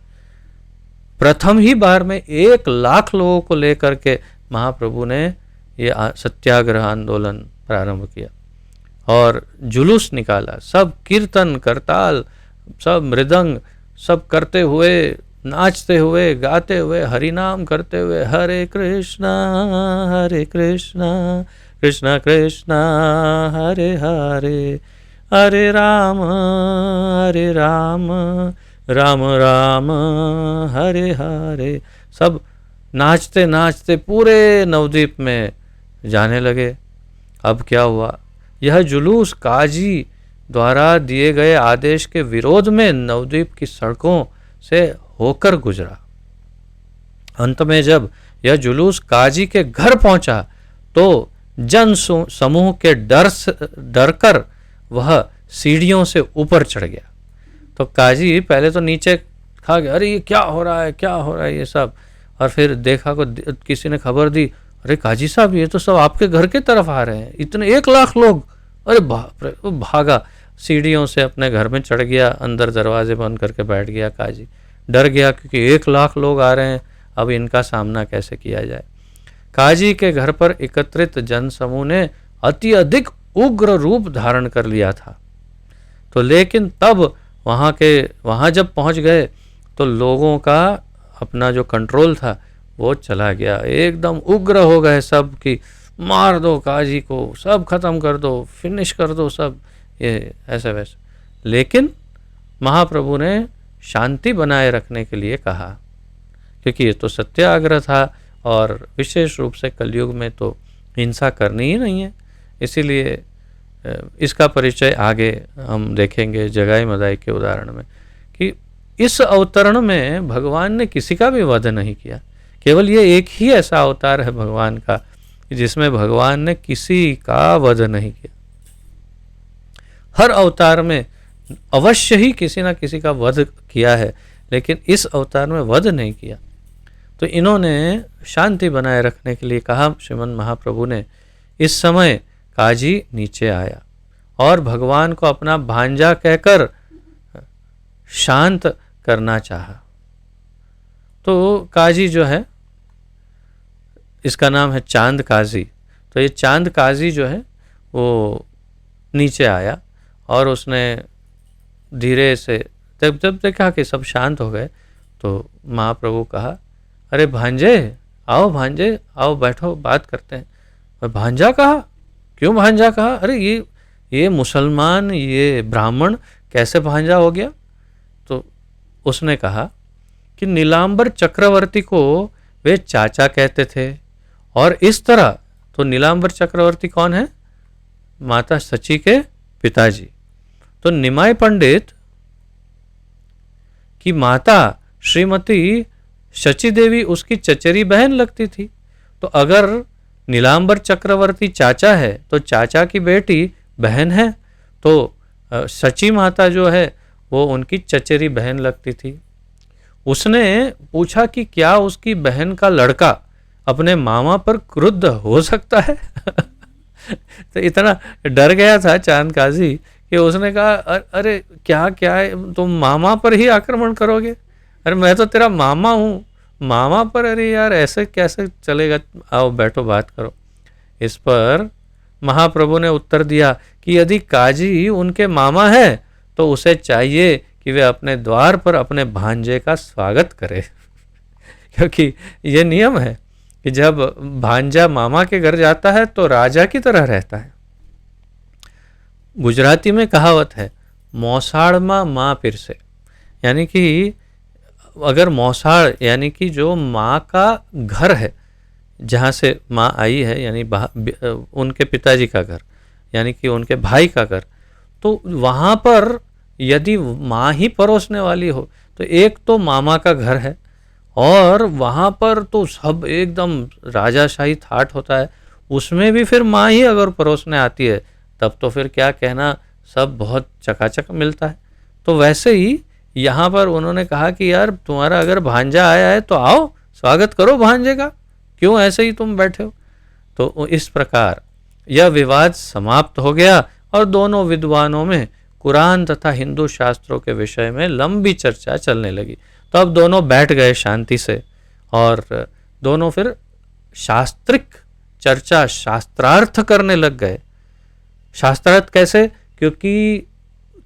S1: प्रथम ही बार में 1 लाख लोगों को लेकर के महाप्रभु ने ये सत्याग्रह आंदोलन प्रारंभ किया और जुलूस निकाला। सब कीर्तन करताल, सब मृदंग, सब करते हुए, नाचते हुए, गाते हुए, हरि नाम करते हुए, हरे कृष्णा कृष्णा कृष्णा हरे हरे, हरे राम राम राम हरे हरे, सब नाचते नाचते पूरे नवद्वीप में जाने लगे। अब क्या हुआ, यह जुलूस काजी द्वारा दिए गए आदेश के विरोध में नवद्वीप की सड़कों से होकर गुजरा। अंत में जब यह जुलूस काजी के घर पहुंचा तो जन समूह के डर कर वह सीढ़ियों से ऊपर चढ़ गया। तो काजी पहले तो नीचे खा गया, अरे ये क्या हो रहा है ये सब, और फिर देखा को किसी ने खबर दी, अरे काजी साहब ये तो सब आपके घर के तरफ आ रहे हैं, इतने 1 लाख लोग। अरे बाप रे, वो भागा, सीढ़ियों से अपने घर में चढ़ गया, अंदर दरवाजे बंद करके बैठ गया। काजी डर गया क्योंकि 1 लाख लोग आ रहे हैं, अब इनका सामना कैसे किया जाए। काजी के घर पर एकत्रित जनसमूह ने अति अधिक उग्र रूप धारण कर लिया था। तो लेकिन तब वहाँ जब पहुँच गए तो लोगों का अपना जो कंट्रोल था वो चला गया, एकदम उग्र हो गए सब कि मार दो काजी को, सब खत्म कर दो, फिनिश कर दो सब, ये ऐसे वैसे। लेकिन महाप्रभु ने शांति बनाए रखने के लिए कहा, क्योंकि ये तो सत्याग्रह था और विशेष रूप से कलयुग में तो हिंसा करनी ही नहीं है। इसीलिए इसका परिचय आगे हम देखेंगे जगाई मदाई के उदाहरण में, कि इस अवतरण में भगवान ने किसी का भी वध नहीं किया। केवल ये एक ही ऐसा अवतार है भगवान का जिसमें भगवान ने किसी का वध नहीं किया। हर अवतार में अवश्य ही किसी ना किसी का वध किया है, लेकिन इस अवतार में वध नहीं किया। तो इन्होंने शांति बनाए रखने के लिए कहा। श्रीमन महाप्रभु ने इस समय काजी नीचे आया और भगवान को अपना भांजा कहकर शांत करना चाहा। तो काजी जो है, इसका नाम है चांद काजी। तो ये चांद काजी जो है वो नीचे आया और उसने धीरे से जब देखा कि सब शांत हो गए तो महाप्रभु कहा, अरे भांजे आओ, भांजे आओ, बैठो, बात करते हैं। और भांजा कहा, क्यों भांजा कहा? अरे ये मुसलमान, ये ब्राह्मण कैसे भांजा हो गया? तो उसने कहा कि नीलांबर चक्रवर्ती को वे चाचा कहते थे, और इस तरह, तो नीलांबर चक्रवर्ती कौन है? माता सची के पिताजी। तो निमाय पंडित की माता श्रीमती शची देवी उसकी चचेरी बहन लगती थी। तो अगर नीलांबर चक्रवर्ती चाचा है तो चाचा की बेटी बहन है, तो सची माता जो है वो उनकी चचेरी बहन लगती थी। उसने पूछा कि क्या उसकी बहन का लड़का अपने मामा पर क्रुद्ध हो सकता है? तो इतना डर गया था चांद काजी कि उसने कहा, अरे क्या क्या है, तुम मामा पर ही आक्रमण करोगे? अरे मैं तो तेरा मामा हूँ, मामा पर? अरे यार ऐसे कैसे चलेगा, आओ बैठो बात करो। इस पर महाप्रभु ने उत्तर दिया कि यदि काजी उनके मामा है तो उसे चाहिए कि वे अपने द्वार पर अपने भांजे का स्वागत करे। क्योंकि ये नियम है कि जब भांजा मामा के घर जाता है तो राजा की तरह रहता है। गुजराती में कहावत है, मौसाड़मा माँ पिर से, यानी कि अगर मौसाड़ यानी कि जो माँ का घर है, जहाँ से माँ आई है, यानी उनके पिताजी का घर, यानी कि उनके भाई का घर, तो वहाँ पर यदि माँ ही परोसने वाली हो तो एक तो मामा का घर है, और वहाँ पर तो सब एकदम राजाशाही ठाट होता है, उसमें भी फिर माँ ही अगर परोसने आती है तब तो फिर क्या कहना, सब बहुत चकाचक मिलता है। तो वैसे ही यहाँ पर उन्होंने कहा कि यार तुम्हारा अगर भांजा आया है तो आओ स्वागत करो भांजे का, क्यों ऐसे ही तुम बैठे हो? तो इस प्रकार यह विवाद समाप्त हो गया और दोनों विद्वानों में कुरान तथा हिंदू शास्त्रों के विषय में लंबी चर्चा चलने लगी। तो अब दोनों बैठ गए शांति से और दोनों फिर शास्त्रिक चर्चा, शास्त्रार्थ करने लग गए। शास्त्रार्थ कैसे? क्योंकि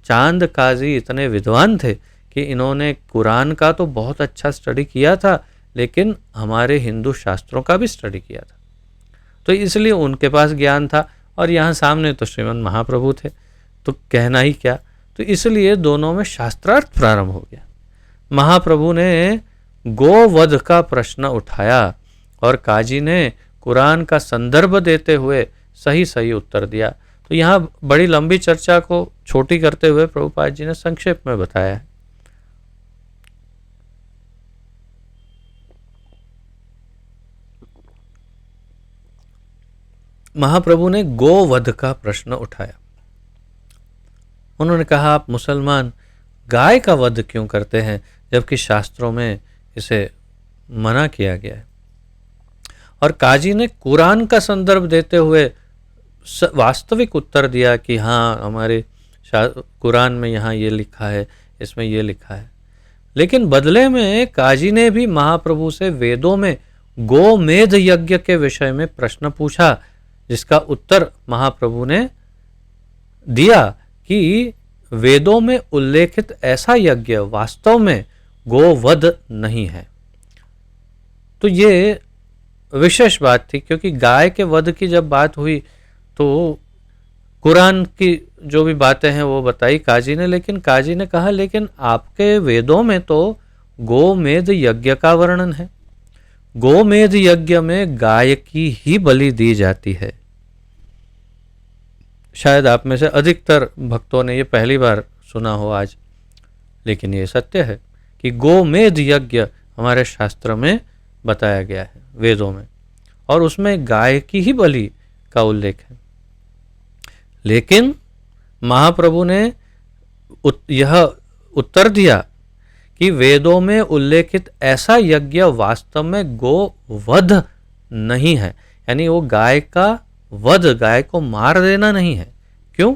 S1: चांद काजी इतने विद्वान थे कि इन्होंने कुरान का तो बहुत अच्छा स्टडी किया था, लेकिन हमारे हिंदू शास्त्रों का भी स्टडी किया था, तो इसलिए उनके पास ज्ञान था। और यहाँ सामने तो श्रीमन महाप्रभु थे, तो कहना ही क्या। तो इसलिए दोनों में शास्त्रार्थ प्रारंभ हो गया। महाप्रभु ने गोवध का प्रश्न उठाया और काजी ने कुरान का संदर्भ देते हुए सही सही उत्तर दिया। तो यहाँ बड़ी लंबी चर्चा को छोटी करते हुए प्रभुपाद जी ने संक्षेप में बताया है। महाप्रभु ने गोवध का प्रश्न उठाया। उन्होंने कहा, आप मुसलमान गाय का वध क्यों करते हैं जबकि शास्त्रों में इसे मना किया गया है? और काजी ने कुरान का संदर्भ देते हुए वास्तविक उत्तर दिया कि हाँ, हमारे कुरान में यहाँ ये लिखा है, इसमें ये लिखा है। लेकिन बदले में काजी ने भी महाप्रभु से वेदों में गोमेध यज्ञ के विषय में प्रश्न पूछा, जिसका उत्तर महाप्रभु ने दिया कि वेदों में उल्लेखित ऐसा यज्ञ वास्तव में गोवध नहीं है। तो ये विशेष बात थी, क्योंकि गाय के वध की जब बात हुई तो कुरान की जो भी बातें हैं वो बताई काजी ने, लेकिन काजी ने कहा लेकिन आपके वेदों में तो गोमेध यज्ञ का वर्णन है, गोमेध यज्ञ में गाय की ही बलि दी जाती है। शायद आप में से अधिकतर भक्तों ने ये पहली बार सुना हो आज, लेकिन ये सत्य है कि गोमेध यज्ञ हमारे शास्त्र में बताया गया है, वेदों में, और उसमें गाय की ही बलि का उल्लेख है। लेकिन महाप्रभु ने यह उत्तर दिया कि वेदों में उल्लेखित ऐसा यज्ञ वास्तव में गोवध नहीं है, यानी वो गाय का वध, गाय को मार देना नहीं है। क्यों?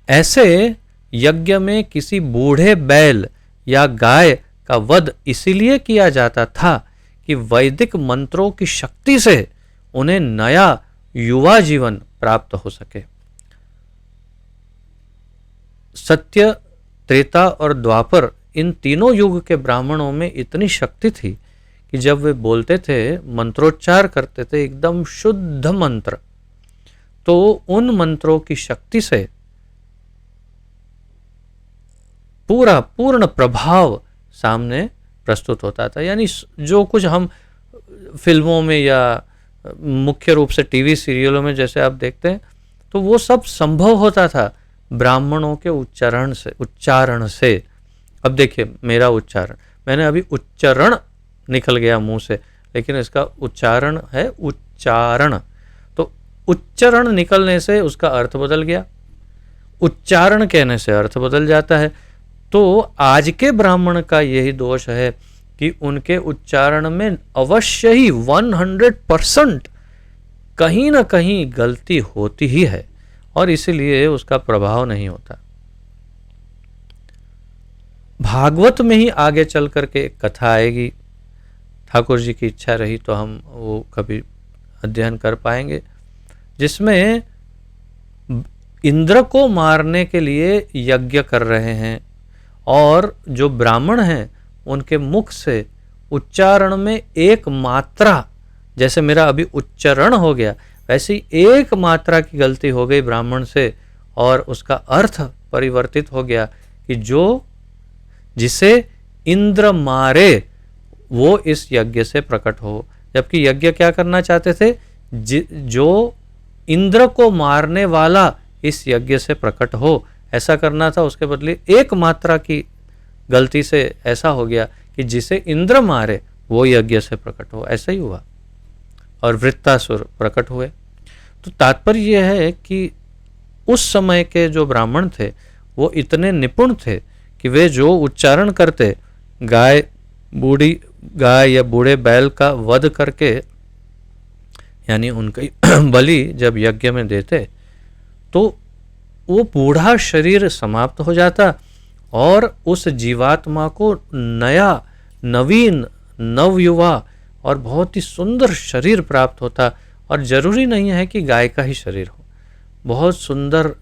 S1: ऐसे यज्ञ में किसी बूढ़े बैल या गाय का वध इसीलिए किया जाता था कि वैदिक मंत्रों की शक्ति से उन्हें नया युवा जीवन प्राप्त हो सके। सत्य, त्रेता और द्वापर, इन तीनों युग के ब्राह्मणों में इतनी शक्ति थी कि जब वे बोलते थे, मंत्रोच्चार करते थे एकदम शुद्ध मंत्र, तो उन मंत्रों की शक्ति से पूर्ण प्रभाव सामने प्रस्तुत होता था। यानी जो कुछ हम फिल्मों में या मुख्य रूप से टीवी सीरियलों में जैसे आप देखते हैं, तो वो सब संभव होता था ब्राह्मणों के उच्चारण से। अब देखिए मेरा उच्चारण, मैंने अभी उच्चारण निकल गया मुंह से, लेकिन इसका उच्चारण है उच्चारण। तो उच्चारण निकलने से उसका अर्थ बदल गया, उच्चारण कहने से अर्थ बदल जाता है। तो आज के ब्राह्मण का यही दोष है कि उनके उच्चारण में अवश्य ही 100% कहीं ना कहीं गलती होती ही है, और इसीलिए उसका प्रभाव नहीं होता। भागवत में ही आगे चल करके एक कथा आएगी, ठाकुर जी की इच्छा रही तो हम वो कभी अध्ययन कर पाएंगे, जिसमें इंद्र को मारने के लिए यज्ञ कर रहे हैं, और जो ब्राह्मण हैं उनके मुख से उच्चारण में एक मात्रा, जैसे मेरा अभी उच्चारण हो गया, वैसी एक मात्रा की गलती हो गई ब्राह्मण से, और उसका अर्थ परिवर्तित हो गया कि जिसे इंद्र मारे वो इस यज्ञ से प्रकट हो। जबकि यज्ञ क्या करना चाहते थे? जो इंद्र को मारने वाला इस यज्ञ से प्रकट हो, ऐसा करना था। उसके बदले एक मात्रा की गलती से ऐसा हो गया कि जिसे इंद्र मारे वो यज्ञ से प्रकट हो। ऐसा ही हुआ, और वृत्तासुर प्रकट हुए। तो तात्पर्य यह है कि उस समय के जो ब्राह्मण थे वो इतने निपुण थे कि वे जो उच्चारण करते, बूढ़ी गाय या बूढ़े बैल का वध करके, यानी उनकी बलि जब यज्ञ में देते, तो वो बूढ़ा शरीर समाप्त हो जाता और उस जीवात्मा को नया, नवीन, नवयुवा और बहुत ही सुंदर शरीर प्राप्त होता। और जरूरी नहीं है कि गाय का ही शरीर हो, बहुत सुंदर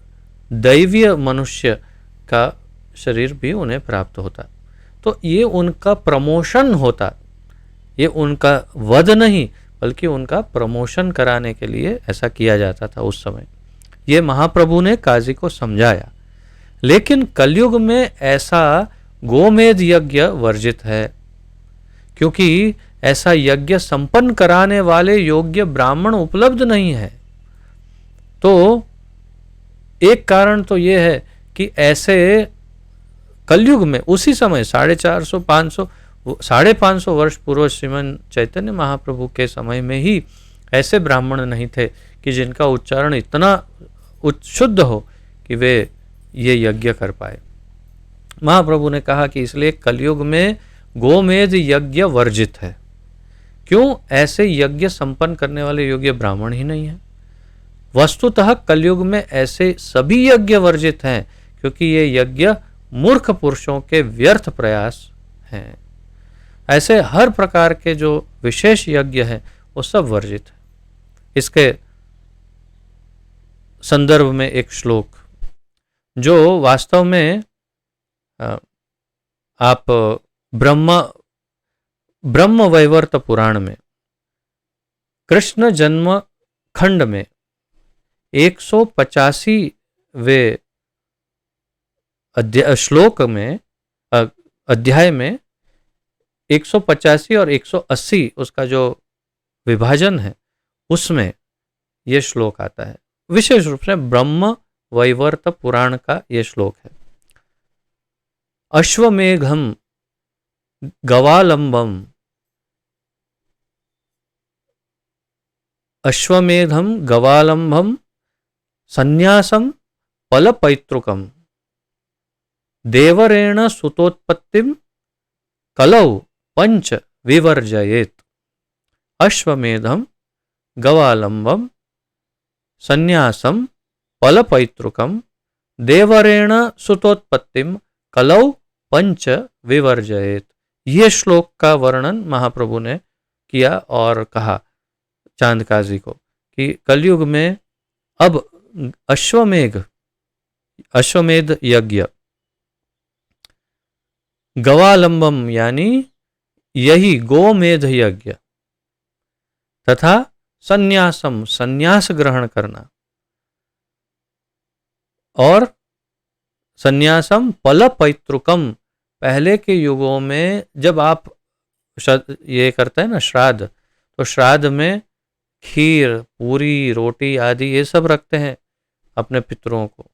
S1: दैवीय मनुष्य का शरीर भी उन्हें प्राप्त होता। तो ये उनका प्रमोशन होता, ये उनका वध नहीं बल्कि उनका प्रमोशन कराने के लिए ऐसा किया जाता था उस समय। ये महाप्रभु ने काजी को समझाया। लेकिन कलयुग में ऐसा गोमेध यज्ञ वर्जित है, क्योंकि ऐसा यज्ञ संपन्न कराने वाले योग्य ब्राह्मण उपलब्ध नहीं है। तो एक कारण तो यह है कि ऐसे कलयुग में उसी समय 450-500 वर्ष पूर्व श्रीमन चैतन्य महाप्रभु के समय में ही ऐसे ब्राह्मण नहीं थे कि जिनका उच्चारण इतना शुद्ध हो कि वे ये यज्ञ कर पाए। महाप्रभु ने कहा कि इसलिए कलयुग में गोमेध यज्ञ वर्जित है, क्यों ऐसे यज्ञ संपन्न करने वाले योग्य ब्राह्मण ही नहीं है? वस्तुतः कलयुग में ऐसे सभी यज्ञ वर्जित हैं, क्योंकि ये यज्ञ मूर्ख पुरुषों के व्यर्थ प्रयास हैं। ऐसे हर प्रकार के जो विशेष यज्ञ हैं वो सब वर्जित है। इसके संदर्भ में एक श्लोक जो वास्तव में आप ब्रह्म वैवर्त पुराण में कृष्ण जन्म खंड में 185वें श्लोक में अध्याय में 185 और 180 उसका जो विभाजन है उसमें यह श्लोक आता है। विशेष रूप से ब्रह्म वैवर्त पुराण का यह श्लोक है। अश्वमेघम गवालंबम अश्वमेधम गवालंबम संन्यासम फलपैतृकम देवरेण सुतोत्पत्तिम कलौ पंच विवर्जयेत। अश्वमेधम गवालंबम संन्यासम फलपैतृकम देवरेण सुतोत्पत्तिम कलौ पंच विवर्जयेत। ये श्लोक का वर्णन महाप्रभु ने किया और कहा चांदकाजी को कि कलयुग में अब अश्वमेध यज्ञ, गवालंबम यानी यही गोमेध यज्ञ, तथा संन्यासम संन्यास ग्रहण करना, और संन्यासम फलपैतृकम पहले के युगों में जब आप ये करते हैं ना श्राद्ध, तो श्राद्ध में खीर पूरी रोटी आदि ये सब रखते हैं अपने पितरों को।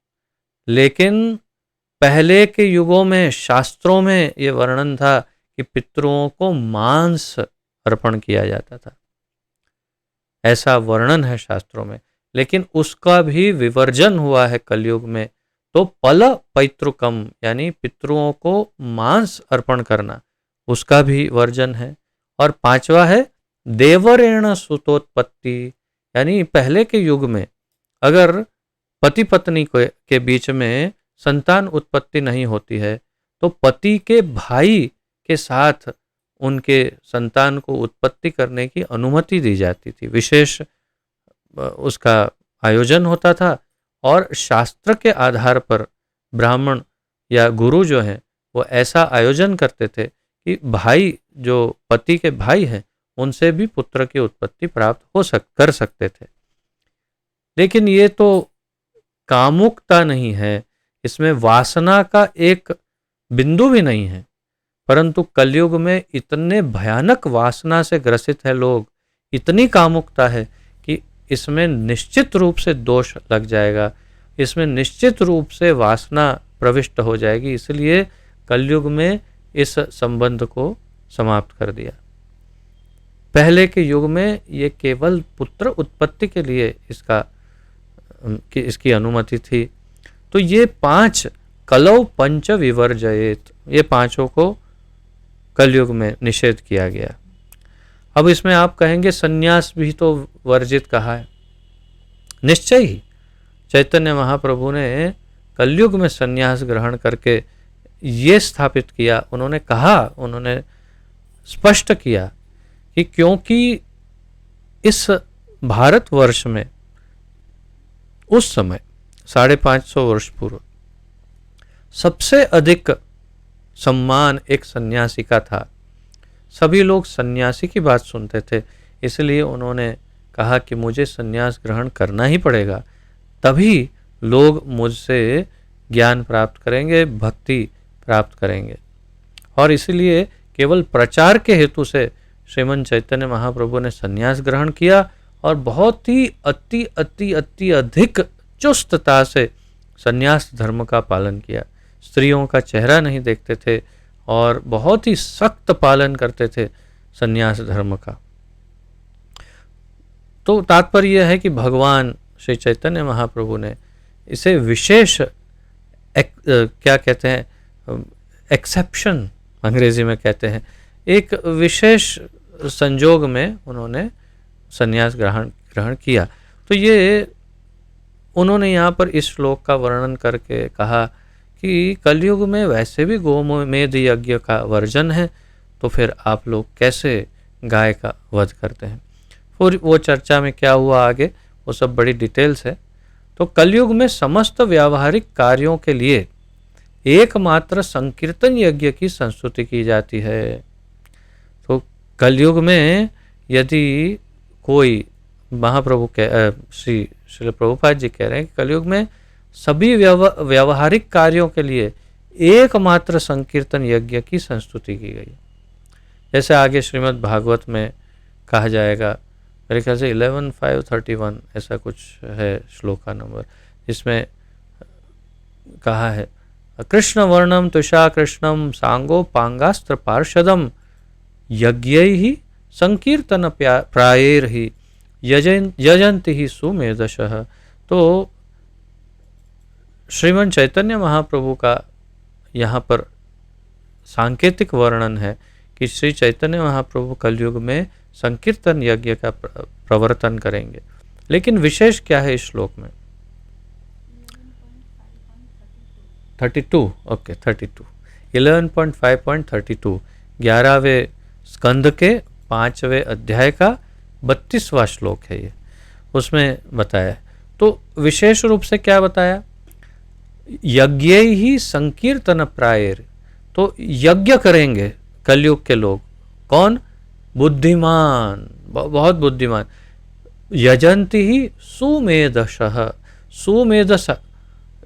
S1: लेकिन पहले के युगों में शास्त्रों में ये वर्णन था कि पितरों को मांस अर्पण किया जाता था, ऐसा वर्णन है शास्त्रों में। लेकिन उसका भी विवर्जन हुआ है कलयुग में। तो फल पैतृकम यानी पितरों को मांस अर्पण करना, उसका भी वर्जन है। और पांचवा है देवरेण सुतोत्पत्ति, यानी पहले के युग में अगर पति पत्नी के बीच में संतान उत्पत्ति नहीं होती है तो पति के भाई के साथ उनके संतान को उत्पत्ति करने की अनुमति दी जाती थी। विशेष उसका आयोजन होता था और शास्त्र के आधार पर ब्राह्मण या गुरु जो हैं वो ऐसा आयोजन करते थे कि भाई जो पति के भाई हैं उनसे भी पुत्र की उत्पत्ति प्राप्त कर सकते थे। लेकिन ये तो कामुकता नहीं है, इसमें वासना का एक बिंदु भी नहीं है। परंतु कलयुग में इतने भयानक वासना से ग्रसित है लोग, इतनी कामुकता है कि इसमें निश्चित रूप से दोष लग जाएगा, इसमें निश्चित रूप से वासना प्रविष्ट हो जाएगी। इसलिए कलयुग में इस संबंध को समाप्त कर दिया। पहले के युग में ये केवल पुत्र उत्पत्ति के लिए इसकी अनुमति थी। तो ये 5 कलौ पंच विवर्जयेत, ये पांचों को कलयुग में निषेध किया गया। अब इसमें आप कहेंगे सन्यास भी तो वर्जित कहा है। निश्चय ही चैतन्य महाप्रभु ने कलयुग में सन्यास ग्रहण करके ये स्थापित किया, उन्होंने स्पष्ट किया कि क्योंकि इस भारतवर्ष में उस समय 550 वर्ष पूर्व सबसे अधिक सम्मान एक सन्यासी का था। सभी लोग सन्यासी की बात सुनते थे, इसलिए उन्होंने कहा कि मुझे सन्यास ग्रहण करना ही पड़ेगा, तभी लोग मुझसे ज्ञान प्राप्त करेंगे, भक्ति प्राप्त करेंगे। और इसलिए केवल प्रचार के हेतु से श्रीमन चैतन्य महाप्रभु ने सन्यास ग्रहण किया और बहुत ही अति अधिक चुस्तता से सन्यास धर्म का पालन किया। स्त्रियों का चेहरा नहीं देखते थे और बहुत ही सख्त पालन करते थे सन्यास धर्म का। तो तात्पर्य यह है कि भगवान श्री चैतन्य महाप्रभु ने इसे विशेष क्या कहते हैं, एक्सेप्शन अंग्रेजी में कहते हैं, एक विशेष संजोग में उन्होंने संन्यास ग्रहण किया। तो ये उन्होंने यहाँ पर इस श्लोक का वर्णन करके कहा कि कलयुग में वैसे भी गोमेध यज्ञ का वर्जन है, तो फिर आप लोग कैसे गाय का वध करते हैं। और वो चर्चा में क्या हुआ आगे वो सब बड़ी डिटेल्स है। तो कलयुग में समस्त व्यावहारिक कार्यों के लिए एकमात्र संकीर्तन यज्ञ की संस्तुति की जाती है। तो कलयुग में यदि कोई महाप्रभु श्री प्रभुपाद जी कह रहे हैं कि कलयुग में सभी व्यावहारिक कार्यों के लिए एकमात्र संकीर्तन यज्ञ की संस्तुति की गई। जैसे आगे श्रीमद् भागवत में कहा जाएगा, मेरे ख्याल से 11.5.31 ऐसा कुछ है श्लोक का नंबर, जिसमें कहा है कृष्ण वर्णम तुषा कृष्णम सांगो पांगास्त्र पार्षदम यज्ञैहि संकीर्तन प्रायैर्हि यजन्ति ही सुमेधसः। तो श्रीमन चैतन्य महाप्रभु का यहाँ पर सांकेतिक वर्णन है कि श्री चैतन्य महाप्रभु कलयुग में संकीर्तन यज्ञ का प्रवर्तन करेंगे। लेकिन विशेष क्या है इस श्लोक में? 32 ओके 32 11.5.32 11वें स्कंद के 5वें अध्याय का 32वां श्लोक है ये, उसमें बताया। तो विशेष रूप से क्या बताया? यज्ञ ही संकीर्तन प्रायर, तो यज्ञ करेंगे कलयुग के लोग। कौन? बुद्धिमान, बहुत बुद्धिमान। यजंती ही सुमेधसः, सुमेधस,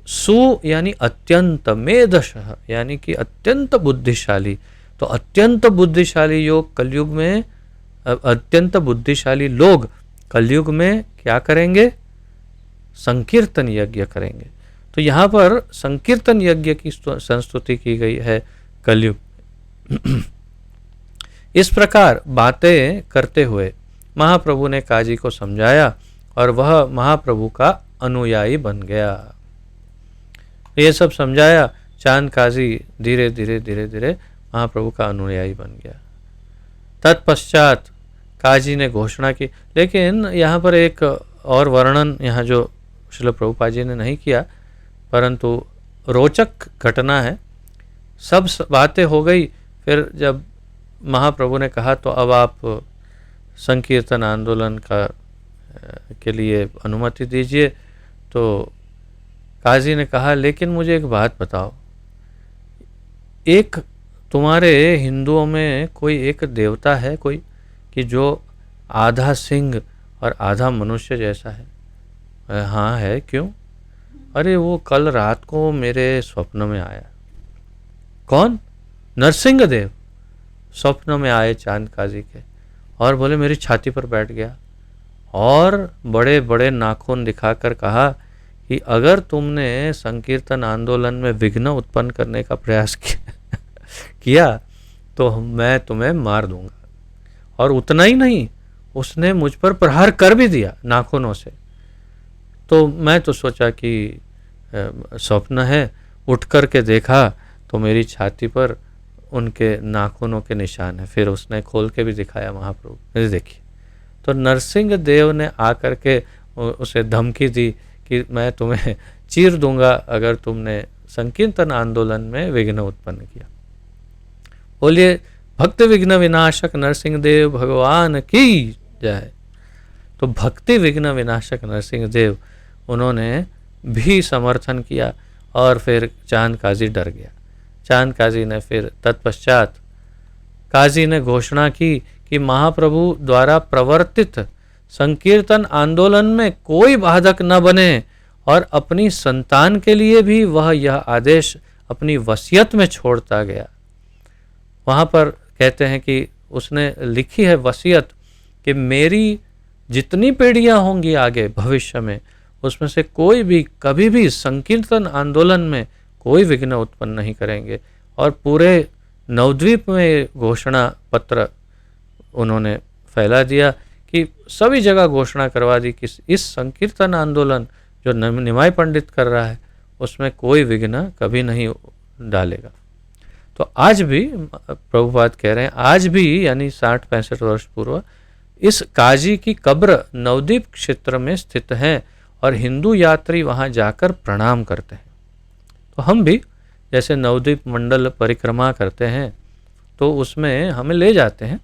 S1: सु यानी अत्यंत, मेधसः यानी कि अत्यंत बुद्धिशाली। तो अत्यंत बुद्धिशाली योग कलयुग में, अत्यंत बुद्धिशाली लोग कलयुग में क्या करेंगे? संकीर्तन यज्ञ करेंगे। तो यहाँ पर संकीर्तन यज्ञ की संस्तुति की गई है कलयुग। इस प्रकार बातें करते हुए महाप्रभु ने काजी को समझाया और वह महाप्रभु का अनुयायी बन गया। ये सब समझाया, चांद काजी धीरे धीरे महाप्रभु का अनुयायी बन गया। तत्पश्चात काजी ने घोषणा की। लेकिन यहाँ पर एक और वर्णन यहाँ जो श्रील प्रभुपाद जी ने नहीं किया, परंतु रोचक घटना है। सब बातें हो गई, फिर जब महाप्रभु ने कहा तो अब आप संकीर्तन आंदोलन के लिए अनुमति दीजिए, तो काजी ने कहा लेकिन मुझे एक बात बताओ, एक तुम्हारे हिंदुओं में कोई एक देवता है कोई कि जो आधा सिंह और आधा मनुष्य जैसा है? हाँ है, क्यों? अरे वो कल रात को मेरे स्वप्न में आया। कौन? नरसिंह देव स्वप्न में आए चांद काजी के, और बोले मेरी छाती पर बैठ गया और बड़े बड़े नाखून दिखाकर कहा कि अगर तुमने संकीर्तन आंदोलन में विघ्न उत्पन्न करने का प्रयास किया तो मैं तुम्हें मार दूंगा। और उतना ही नहीं, उसने मुझ पर प्रहार कर भी दिया नाखूनों से। तो मैं तो सोचा कि स्वप्न है, उठ कर के देखा तो मेरी छाती पर उनके नाखूनों के निशान है। फिर उसने खोल के भी दिखाया महाप्रभु, देखिए। तो नरसिंह देव ने आकर के उसे धमकी दी कि मैं तुम्हें चीर दूंगा अगर तुमने संकीर्तन आंदोलन में विघ्न उत्पन्न किया। बोलिए भक्ति विघ्न विनाशक नरसिंह देव भगवान की जय। तो भक्ति विघ्न विनाशक नरसिंह देव उन्होंने भी समर्थन किया और फिर चांद काजी डर गया। चांद काजी ने फिर तत्पश्चात काजी ने घोषणा की कि महाप्रभु द्वारा प्रवर्तित संकीर्तन आंदोलन में कोई बाधक न बने, और अपनी संतान के लिए भी वह यह आदेश अपनी वसीयत में छोड़ता गया। वहाँ पर कहते हैं कि उसने लिखी है वसीयत कि मेरी जितनी पीढ़ियाँ होंगी आगे भविष्य में, उसमें से कोई भी कभी भी संकीर्तन आंदोलन में कोई विघ्न उत्पन्न नहीं करेंगे। और पूरे नवद्वीप में घोषणा पत्र उन्होंने फैला दिया कि सभी जगह घोषणा करवा दी कि इस संकीर्तन आंदोलन जो निमाई पंडित कर रहा है उसमें कोई विघ्न कभी नहीं डालेगा। तो आज भी प्रभुपाद कह रहे हैं, आज भी यानी 60-65 वर्ष पूर्व इस काजी की कब्र नवद्वीप क्षेत्र में स्थित है और हिंदू यात्री वहां जाकर प्रणाम करते हैं। तो हम भी जैसे नवद्वीप मंडल परिक्रमा करते हैं तो उसमें हमें ले जाते हैं।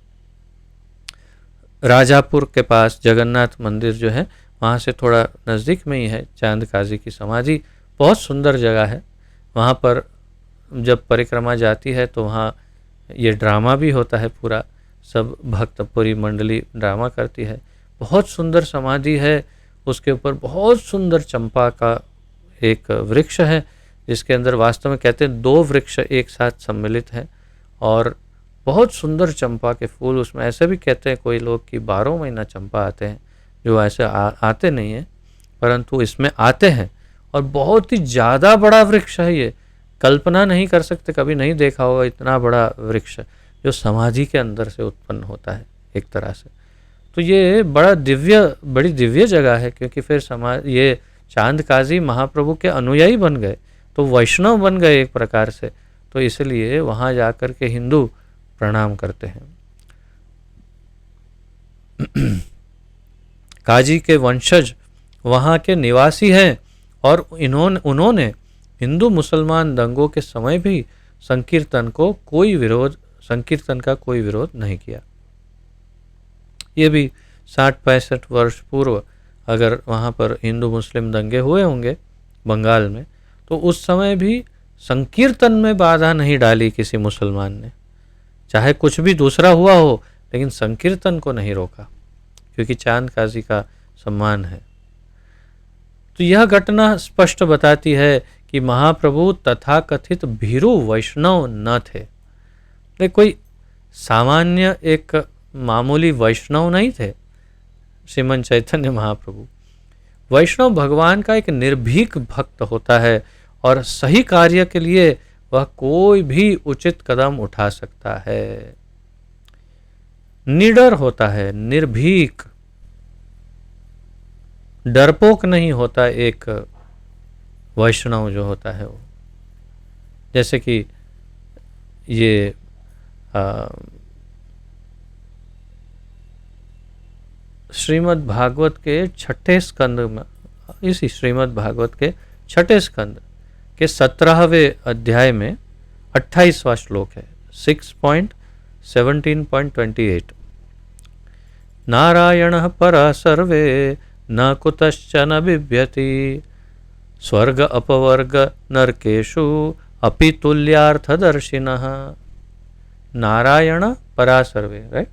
S1: राजापुर के पास जगन्नाथ मंदिर जो है वहाँ से थोड़ा नज़दीक में ही है चांद काजी की समाधि, बहुत सुंदर जगह है। वहाँ पर जब परिक्रमा जाती है तो वहाँ ये ड्रामा भी होता है, पूरा सब भक्त पूरी मंडली ड्रामा करती है। बहुत सुंदर समाधि है, उसके ऊपर बहुत सुंदर चंपा का एक वृक्ष है जिसके अंदर वास्तव में कहते हैं 2 वृक्ष एक साथ सम्मिलित हैं और बहुत सुंदर चंपा के फूल उसमें। ऐसे भी कहते हैं कोई लोग कि 12 महीना चंपा आते हैं, जो ऐसे आते नहीं हैं परंतु इसमें आते हैं। और बहुत ही ज़्यादा बड़ा वृक्ष है ये, कल्पना नहीं कर सकते, कभी नहीं देखा होगा इतना बड़ा वृक्ष जो समाधि के अंदर से उत्पन्न होता है एक तरह से। तो ये बड़ी दिव्य जगह है, क्योंकि फिर ये चांद काजी महाप्रभु के अनुयायी बन गए, तो वैष्णव बन गए एक प्रकार से, तो इसलिए वहाँ जाकर के हिंदू प्रणाम करते हैं। काजी के वंशज वहाँ के निवासी हैं और उन्होंने हिंदू मुसलमान दंगों के समय भी संकीर्तन का कोई विरोध नहीं किया। ये भी 60-65 वर्ष पूर्व अगर वहाँ पर हिंदू मुस्लिम दंगे हुए होंगे बंगाल में, तो उस समय भी संकीर्तन में बाधा नहीं डाली किसी मुसलमान ने, चाहे कुछ भी दूसरा हुआ हो, लेकिन संकीर्तन को नहीं रोका, क्योंकि चांद काजी का सम्मान है। तो यह घटना स्पष्ट बताती है कि महाप्रभु तथाकथित भीरू वैष्णव न थे। वे कोई सामान्य एक मामूली वैष्णव नहीं थे। श्रीमन चैतन्य महाप्रभु वैष्णव भगवान का एक निर्भीक भक्त होता है और सही कार्य के लिए वह कोई भी उचित कदम उठा सकता है। निडर होता है, निर्भीक, डरपोक नहीं होता एक वैष्णव जो होता है वो। जैसे कि ये श्रीमद् भागवत के 6ठे स्कंद में, इसी श्रीमद् भागवत के 6ठे स्कंद के 17वें अध्याय में 28वां श्लोक है, 6.17.28। नारायणः परः सर्वे न कुतश्चन बिभ्यति स्वर्ग अपवर्ग नरकेषु अपि तुल्यार्थदर्शिनः। नारायण परा सर्वे, राइट।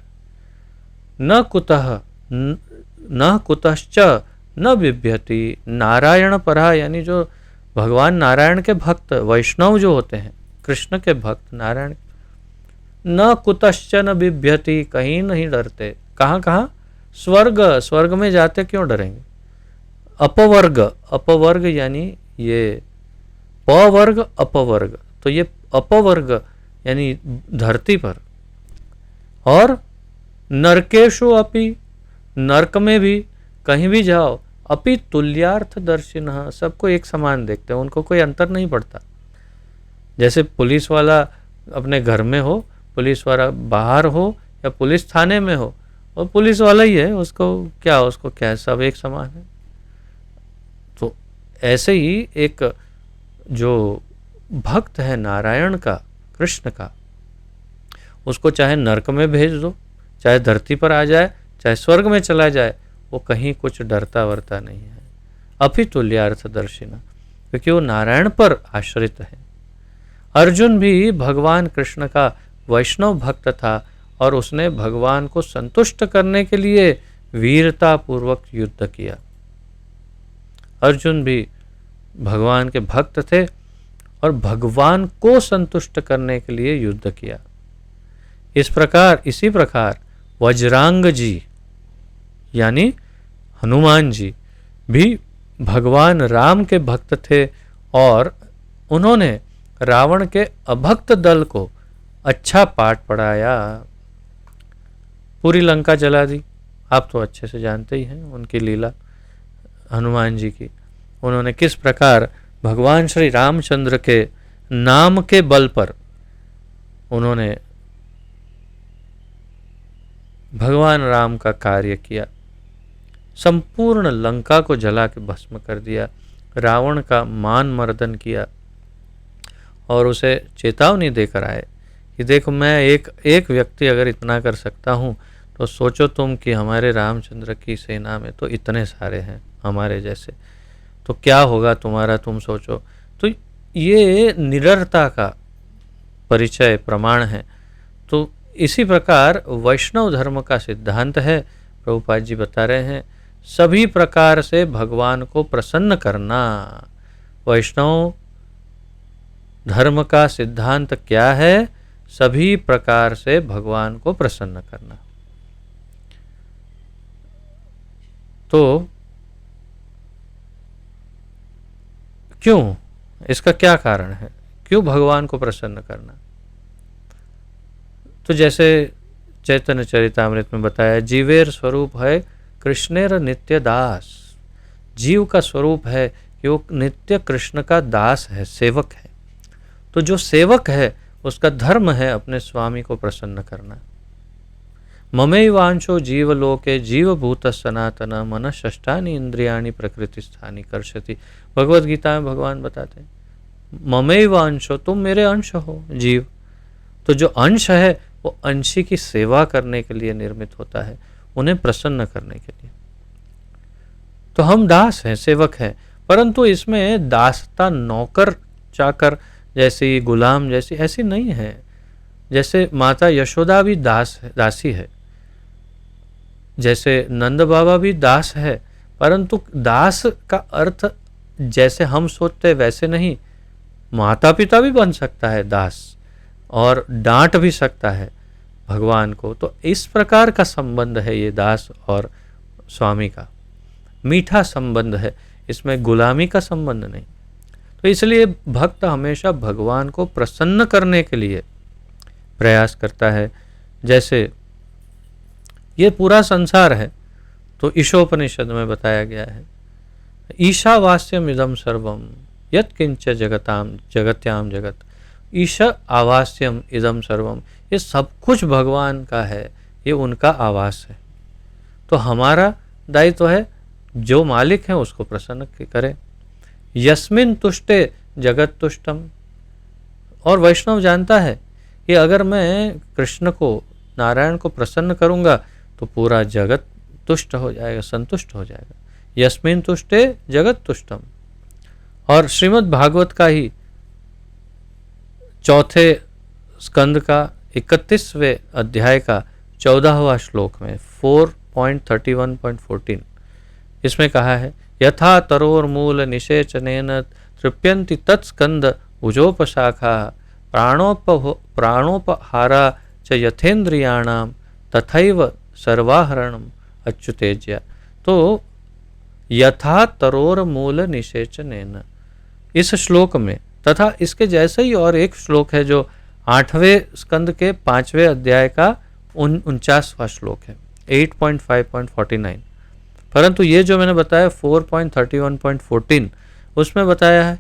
S1: न कुतः न कुतश्च न बिभ्यति। नारायण परा यानी जो भगवान नारायण के भक्त वैष्णव जो होते हैं, कृष्ण के भक्त नारायण, न कुतश्च न बिभ्यति, कहीं नहीं डरते। कहाँ स्वर्ग में जाते क्यों डरेंगे। अपवर्ग यानी ये पवर्ग अपवर्ग, तो ये अपवर्ग यानी धरती पर, और नरकेशु अपि, नरक में भी कहीं भी जाओ, अपि तुल्यार्थ दर्शिनः, सबको एक समान देखते हैं, उनको कोई अंतर नहीं पड़ता। जैसे पुलिस वाला अपने घर में हो, पुलिस वाला बाहर हो, या पुलिस थाने में हो, और पुलिस वाला ही है, उसको क्या सब एक समान है। तो ऐसे ही एक जो भक्त है नारायण का, कृष्ण का, उसको चाहे नरक में भेज दो, चाहे धरती पर आ जाए, चाहे स्वर्ग में चला जाए, वो कहीं कुछ डरता वरता नहीं है। अपि तुल्यार्थदर्शिना, क्योंकि वो नारायण पर आश्रित है। अर्जुन भी भगवान कृष्ण का वैष्णव भक्त था और उसने भगवान को संतुष्ट करने के लिए वीरता पूर्वक युद्ध किया। अर्जुन भी भगवान के भक्त थे और भगवान को संतुष्ट करने के लिए युद्ध किया। इसी प्रकार वज्रांग जी यानी हनुमान जी भी भगवान राम के भक्त थे और उन्होंने रावण के अभक्त दल को अच्छा पाठ पढ़ाया, पूरी लंका जला दी। आप तो अच्छे से जानते ही हैं उनकी लीला हनुमान जी की। उन्होंने किस प्रकार भगवान श्री रामचंद्र के नाम के बल पर उन्होंने भगवान राम का कार्य किया, संपूर्ण लंका को जला के भस्म कर दिया, रावण का मान मर्दन किया और उसे चेतावनी देकर आए कि देखो मैं एक व्यक्ति अगर इतना कर सकता हूँ तो सोचो तुम कि हमारे रामचंद्र की सेना में तो इतने सारे हैं हमारे जैसे, तो क्या होगा तुम्हारा, तुम सोचो। तो ये निडरता का परिचय प्रमाण है। तो इसी प्रकार वैष्णव धर्म का सिद्धांत है, प्रभुपाद जी बता रहे हैं, सभी प्रकार से भगवान को प्रसन्न करना। वैष्णव धर्म का सिद्धांत क्या है? सभी प्रकार से भगवान को प्रसन्न करना। तो क्यों, इसका क्या कारण है, क्यों भगवान को प्रसन्न करना? तो जैसे चैतन्य चरितामृत में बताया, जीवेर स्वरूप है कृष्णेर नित्य दास। जीव का स्वरूप है कि वो नित्य कृष्ण का दास है, सेवक है। तो जो सेवक है उसका धर्म है अपने स्वामी को प्रसन्न करना। ममैवांशो जीवलोके जीवभूत सनातन मन षष्ठानि इंद्रियाणि प्रकृति स्थानी कर्षति। भगवद गीता में भगवान बताते हैं, ममैवांशो, तुम मेरे अंश हो जीव। तो जो अंश है वो अंशी की सेवा करने के लिए निर्मित होता है, उन्हें प्रसन्न करने के लिए। तो हम दास हैं, सेवक हैं, परंतु इसमें दासता नौकर चाकर जैसी, गुलाम जैसी ऐसी नहीं है। जैसे माता यशोदा भी दासी है, जैसे नंद बाबा भी दास है, परंतु दास का अर्थ जैसे हम सोचते वैसे नहीं। माता पिता भी बन सकता है दास और डांट भी सकता है भगवान को। तो इस प्रकार का संबंध है ये दास और स्वामी का, मीठा संबंध है, इसमें गुलामी का संबंध नहीं। तो इसलिए भक्त हमेशा भगवान को प्रसन्न करने के लिए प्रयास करता है। जैसे ये पूरा संसार है तो ईशोपनिषद में बताया गया है, ईशावास्यम इदम सर्वम यत्किंच जगत्याम जगत। ईशा आवास्यम इदम सर्वम, ये सब कुछ भगवान का है, ये उनका आवास है। तो हमारा दायित्व है जो मालिक है उसको प्रसन्न करें। यस्मिन तुष्टे जगत तुष्टम। और वैष्णव जानता है कि अगर मैं कृष्ण को, नारायण को प्रसन्न करूंगा तो पूरा जगत तुष्ट हो जाएगा, संतुष्ट हो जाएगा। यस्मिन तुष्टे जगत तुष्टम। और श्रीमद् भागवत का ही चौथे स्कंद का 31वें अध्याय का 14वां श्लोक में 4.31.14 इसमें कहा है, यथा तरोर मूल निषेचनेन तृप्यन्ति तत्स्कंद भुजोपशाखा प्राणोपहारा च यथेन्द्रियाणाम तथैव सर्वाहरणम अच्युतेज्या। तो यथा तरोर मूल निषेचनेन, इस श्लोक में, तथा इसके जैसे ही और एक श्लोक है जो 8वें स्कंद के 5वें अध्याय का 49वां श्लोक है, 8.5.49। परंतु ये जो मैंने बताया 4.31.14 उसमें बताया है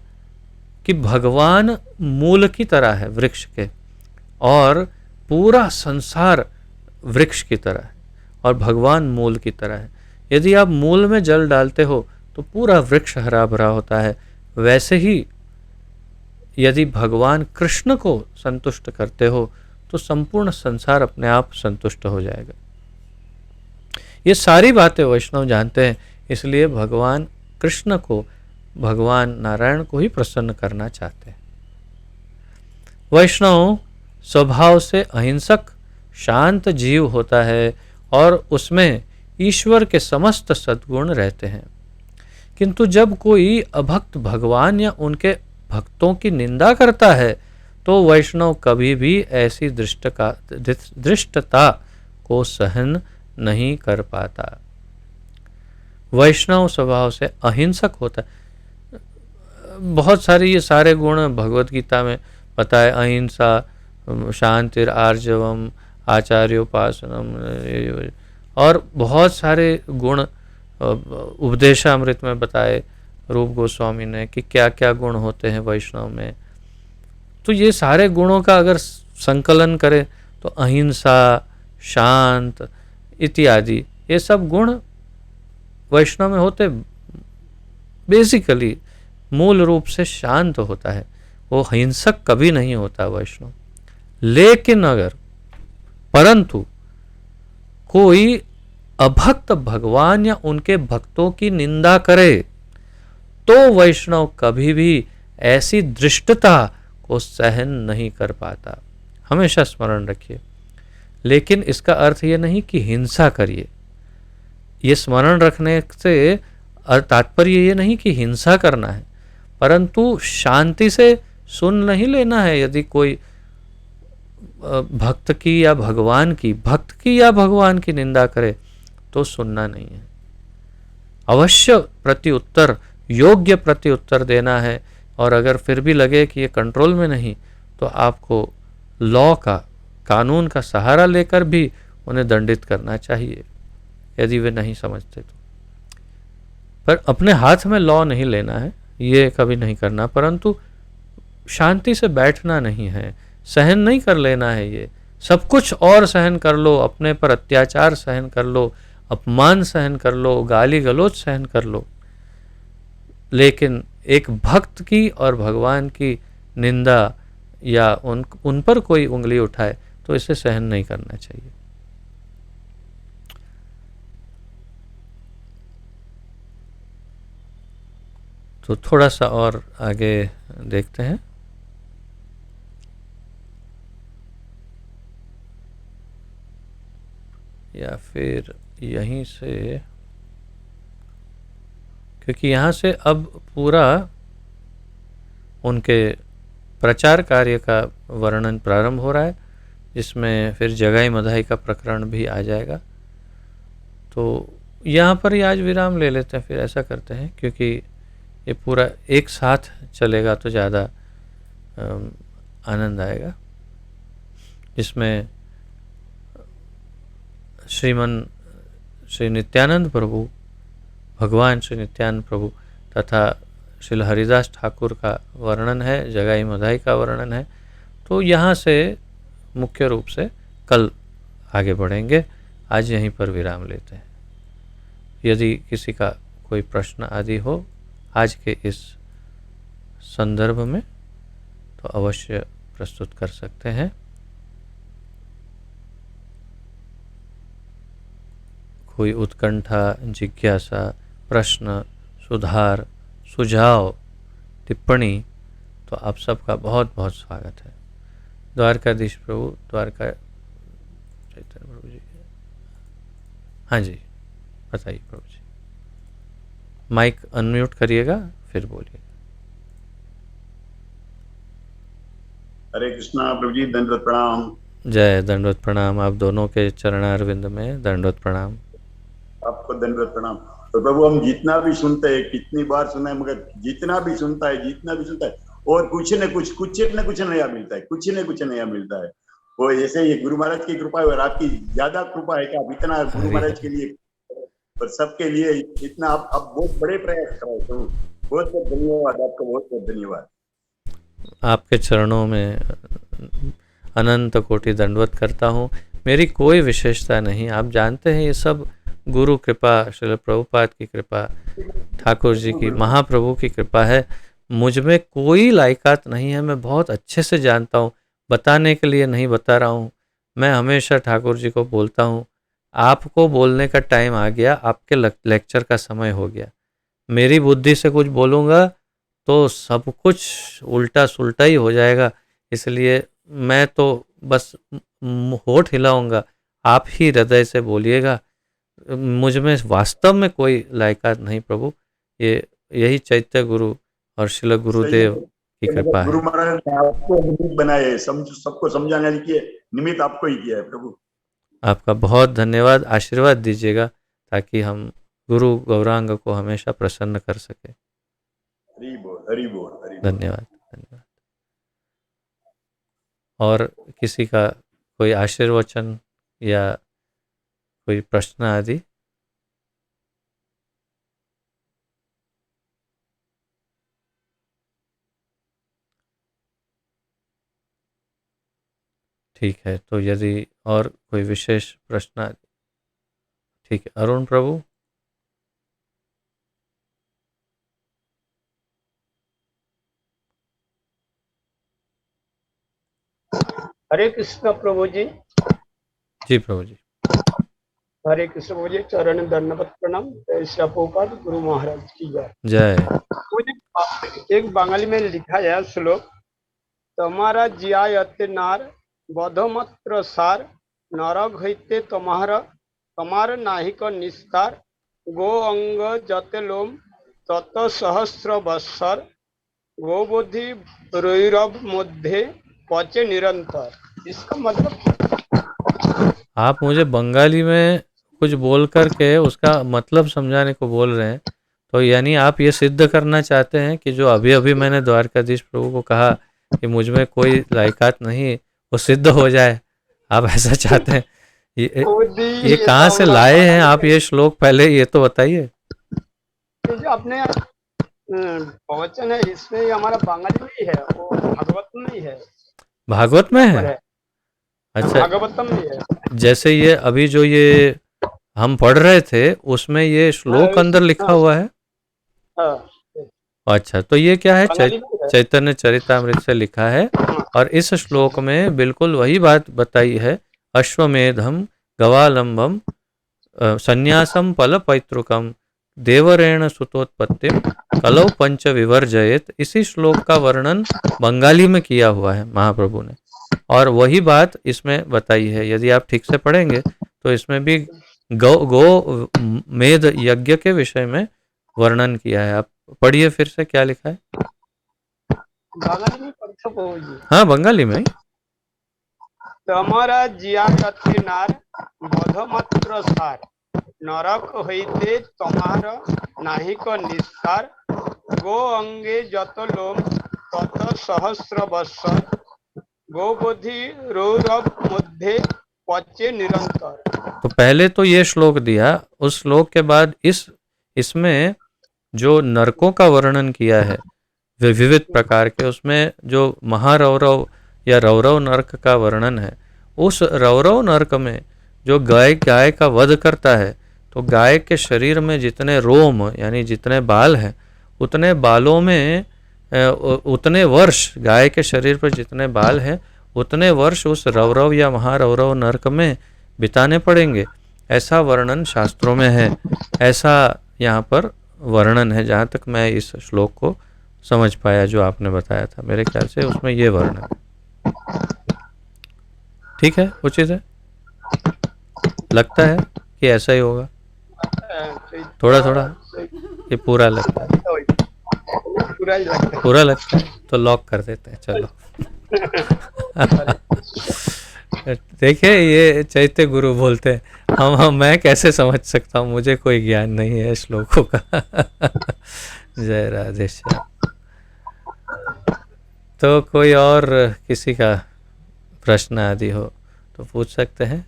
S1: कि भगवान मूल की तरह है वृक्ष के, और पूरा संसार वृक्ष की तरह है और भगवान मूल की तरह है। यदि आप मूल में जल डालते हो तो पूरा वृक्ष हरा भरा होता है। वैसे ही यदि भगवान कृष्ण को संतुष्ट करते हो तो संपूर्ण संसार अपने आप संतुष्ट हो जाएगा। ये सारी बातें वैष्णव जानते हैं, इसलिए भगवान कृष्ण को, भगवान नारायण को ही प्रसन्न करना चाहते हैं। वैष्णव स्वभाव से अहिंसक शांत जीव होता है और उसमें ईश्वर के समस्त सद्गुण रहते हैं। किंतु जब कोई अभक्त भगवान या उनके भक्तों की निंदा करता है तो वैष्णव कभी भी ऐसी दृष्टता को सहन नहीं कर पाता। वैष्णव स्वभाव से अहिंसक होता है। बहुत सारी ये सारे गुण भगवत गीता में बताए, अहिंसा, शांतिर आर्जवम, आचार्योपासनम, और बहुत सारे गुण उपदेशामृत में बताए रूप गोस्वामी ने कि क्या क्या गुण होते हैं वैष्णव में। तो ये सारे गुणों का अगर संकलन करें तो अहिंसा, शांत इत्यादि ये सब गुण वैष्णव में होते। बेसिकली मूल रूप से शांत होता है, वो हिंसक कभी नहीं होता वैष्णव। लेकिन अगर परंतु कोई अभक्त भगवान या उनके भक्तों की निंदा करे तो वैष्णव कभी भी ऐसी दृष्टता को सहन नहीं कर पाता, हमेशा स्मरण रखिए। लेकिन इसका अर्थ ये नहीं कि हिंसा करिए। ये स्मरण रखने से तात्पर्य ये नहीं कि हिंसा करना है, परंतु शांति से सुन नहीं लेना है। यदि कोई भक्त की या भगवान की निंदा करे तो सुनना नहीं है। अवश्य प्रत्युत्तर, योग्य प्रत्युत्तर देना है। और अगर फिर भी लगे कि ये कंट्रोल में नहीं, तो आपको लॉ का, कानून का सहारा लेकर भी उन्हें दंडित करना चाहिए यदि वे नहीं समझते तो। पर अपने हाथ में लॉ नहीं लेना है, ये कभी नहीं करना। परंतु शांति से बैठना नहीं है, सहन नहीं कर लेना है। ये सब कुछ और सहन कर लो, अपने पर अत्याचार सहन कर लो, अपमान सहन कर लो, गाली गलौज सहन कर लो, लेकिन एक भक्त की और भगवान की निंदा या उन पर कोई उंगली उठाए तो इसे सहन नहीं करना चाहिए। तो थोड़ा सा और आगे देखते हैं। या फिर यहीं से, क्योंकि यहाँ से अब पूरा उनके प्रचार कार्य का वर्णन प्रारंभ हो रहा है, जिसमें फिर जगाई मधाई का प्रकरण भी आ जाएगा। तो यहाँ पर ही आज विराम ले लेते हैं, फिर ऐसा करते हैं, क्योंकि ये पूरा एक साथ चलेगा तो ज़्यादा आनंद आएगा, जिसमें श्री नित्यानंद प्रभु, भगवान श्री नित्यानंद प्रभु तथा श्री हरिदास ठाकुर का वर्णन है, जगाई मधाई का वर्णन है। तो यहाँ से मुख्य रूप से कल आगे बढ़ेंगे। आज यहीं पर विराम लेते हैं। यदि किसी का कोई प्रश्न आदि हो आज के इस संदर्भ में तो अवश्य प्रस्तुत कर सकते हैं। कोई उत्कंठा, जिज्ञासा, प्रश्न, सुधार, सुझाव, टिप्पणी, तो आप सबका बहुत बहुत स्वागत है। द्वारकाधीश प्रभु, द्वारका चैतन्य प्रभु जी। हाँ जी, बताइए प्रभु जी। माइक अनम्यूट करिएगा, फिर बोलिए।
S2: हरे कृष्णा प्रभु जी, दंडवत प्रणाम।
S1: जय, दंडवत प्रणाम। आप दोनों के चरणारविंद में दंडवत प्रणाम।
S2: आपको दंडवत प्रणाम। तो प्रभु, हम जितना भी सुनते हैं, कितनी बार सुना है, मगर जितना भी सुनता है और कुछ न कुछ नया मिलता है, कुछ न कुछ नया मिलता है। वो ऐसे ये गुरु महाराज की कृपा है, और आपकी ज्यादा कृपा है कि आप इतना गुरु
S1: हरि
S2: महाराज
S1: हरि।
S2: के लिए और सबके लिए इतना आप बहुत बड़े प्रयास कर रहे हो। तो बहुत बहुत धन्यवाद आपका, बहुत बहुत धन्यवाद।
S1: आपके चरणों में अनंत कोटि दंडवत करता हूँ। मेरी कोई विशेषता नहीं, आप जानते हैं ये सब गुरु कृपा, श्रील प्रभुपाद की कृपा, ठाकुर जी की, महाप्रभु की कृपा है। मुझ में कोई लायकात नहीं है, मैं बहुत अच्छे से जानता हूँ, बताने के लिए नहीं बता रहा हूँ। मैं हमेशा ठाकुर जी को बोलता हूँ, आपको बोलने का टाइम आ गया, आपके लेक्चर का समय हो गया। मेरी बुद्धि से कुछ बोलूँगा तो सब कुछ उल्टा सुल्टा ही हो जाएगा, इसलिए मैं तो बस होठ हिलाऊंगा, आप ही हृदय से बोलिएगा। मुझ में वास्तव में कोई लायकात नहीं प्रभु, ये यही चैत्य गुरु और शिल
S2: सही
S1: गुरुदेव की
S2: है,
S1: कृपा
S2: गुरु
S1: है।
S2: महाराज ने आपको निमित्त बनाए, सबको समझाने के लिए निमित्त आपको ही किया है प्रभु।
S1: आपका बहुत धन्यवाद, आशीर्वाद दीजिएगा ताकि हम गुरु गौरांग को हमेशा प्रसन्न कर सके।
S2: हरि बोल, हरि बोल, हरि बोल।
S1: धन्यवाद, धन्यवाद। और किसी का कोई आशीर्वचन या कोई प्रश्न आदि? ठीक है, तो यदि और कोई विशेष प्रश्न, ठीक है, अरुण प्रभु।
S3: हरे कृष्ण प्रभु जी।
S1: जी प्रभु जी।
S3: हरे कृष्ण प्रभु जी, चरण दंडवत प्रणाम। जय श्री प्रभुपाद गुरु महाराज की जय।
S1: जय।
S3: मुझे एक बंगाली में लिखा है श्लोक, तमारा जियायते नार बधमात्र सार, नरक हईते तमार नाहिक निस्तार, गो अंग जते लोम तत सहस्र बत्सर, गोबोधि रौरव मध्य पचे निरंतर। इसका मतलब
S1: आप मुझे बंगाली में कुछ बोल करके उसका मतलब समझाने को बोल रहे हैं, तो यानी आप ये सिद्ध करना चाहते हैं कि जो अभी अभी मैंने द्वारकाधीश प्रभु को कहा कि मुझ में कोई लायकात नहीं, वो सिद्ध हो जाए, आप ऐसा चाहते हैं? ये कहाँ से लाए हैं आप ये श्लोक, पहले ये तो बताइए।
S3: जो अपने प्रवचन है इसमें हमारा बंगाली में ही है, वो भागवत में ही है।
S1: भागवत में है? अच्छा,
S3: भागवतम में है।
S1: जैसे ये अभी जो ये हम पढ़ रहे थे उसमें ये श्लोक अंदर लिखा हुआ है। अच्छा, तो ये क्या है? चैतन्य चरितामृत से लिखा है, और इस श्लोक में बिल्कुल वही बात बताई है, अश्वमेधम गवालंबम संन्यासम फल पैतृकम देवरेण सुतोत्पत्तिम कलौ पंच विवर्जयेत। इसी श्लोक का वर्णन बंगाली में किया हुआ है महाप्रभु ने, और वही बात इसमें बताई है। यदि आप ठीक से पढ़ेंगे तो इसमें भी गो मेध यज्ञ के विषय में वर्णन किया है। आप पढ़िए फिर से, क्या लिखा है? हाँ, बंगाली में।
S3: तमारा जिया नार बधमात्र सार, नरक हईते तमार नाहिक निस्तार, गो अंगे जत लोम तत सहस्र बत्सर, गोबोधि रौरव मध्य पचे निरंतर।
S1: तो पहले तो ये श्लोक दिया, उस श्लोक के बाद इसमें जो नरकों का वर्णन किया है विविध प्रकार के, उसमें जो महारौरव या रौरव नरक का वर्णन है, उस रौरव नरक में जो गाय का वध करता है, तो गाय के शरीर में जितने रोम यानी जितने बाल हैं, उतने बालों में उतने वर्ष, गाय के शरीर पर जितने बाल हैं उतने वर्ष उस रौरव या महारौरव नरक में बिताने पड़ेंगे। ऐसा वर्णन शास्त्रों में है, ऐसा यहाँ पर वर्णन है, जहाँ तक मैं इस श्लोक को समझ पाया जो आपने बताया था, मेरे ख्याल से उसमें ये वर्णन है। ठीक है, उचित है, लगता है कि ऐसा ही होगा, थोड़ा थोड़ा ये पूरा लगता है, पूरा लगता है, तो लॉक कर देते हैं, चलो। देखिए, ये चैत्य गुरु बोलते हैं, हम मैं कैसे समझ सकता हूँ, मुझे कोई ज्ञान नहीं है श्लोकों का। जय राधे श्याम। तो कोई और किसी का प्रश्न आदि हो तो पूछ सकते हैं।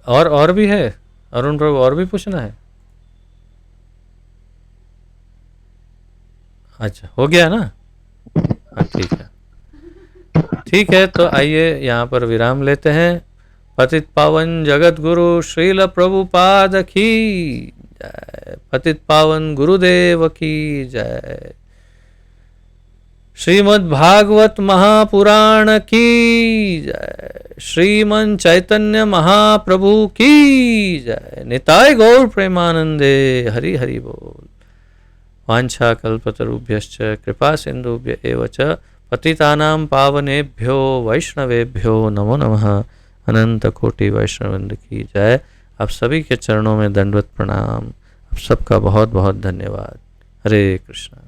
S1: और भी है अरुण प्रभु, और भी पूछना है? अच्छा, हो गया ना? हाँ, ठीक है, ठीक है। तो आइए यहाँ पर विराम लेते हैं। पतित पावन जगत गुरु श्रील प्रभुपाद की जय, पतित पावन गुरुदेव की जय, श्रीमद् भागवत महापुराण की जय, श्रीमन चैतन्य महाप्रभु की जय, निताय गौर प्रेमानंदे, हरि हरि बोल। वांछा कल्पतरुभ्यश्च कृपा सिंधुभ्य एव च पतितानां पावनेभ्यो वैष्णवेभ्यो नमो नमः। अनंत कोटि वैष्णववृंद की जय। आप सभी के चरणों में दंडवत प्रणाम। आप सबका बहुत बहुत धन्यवाद। हरे कृष्णा।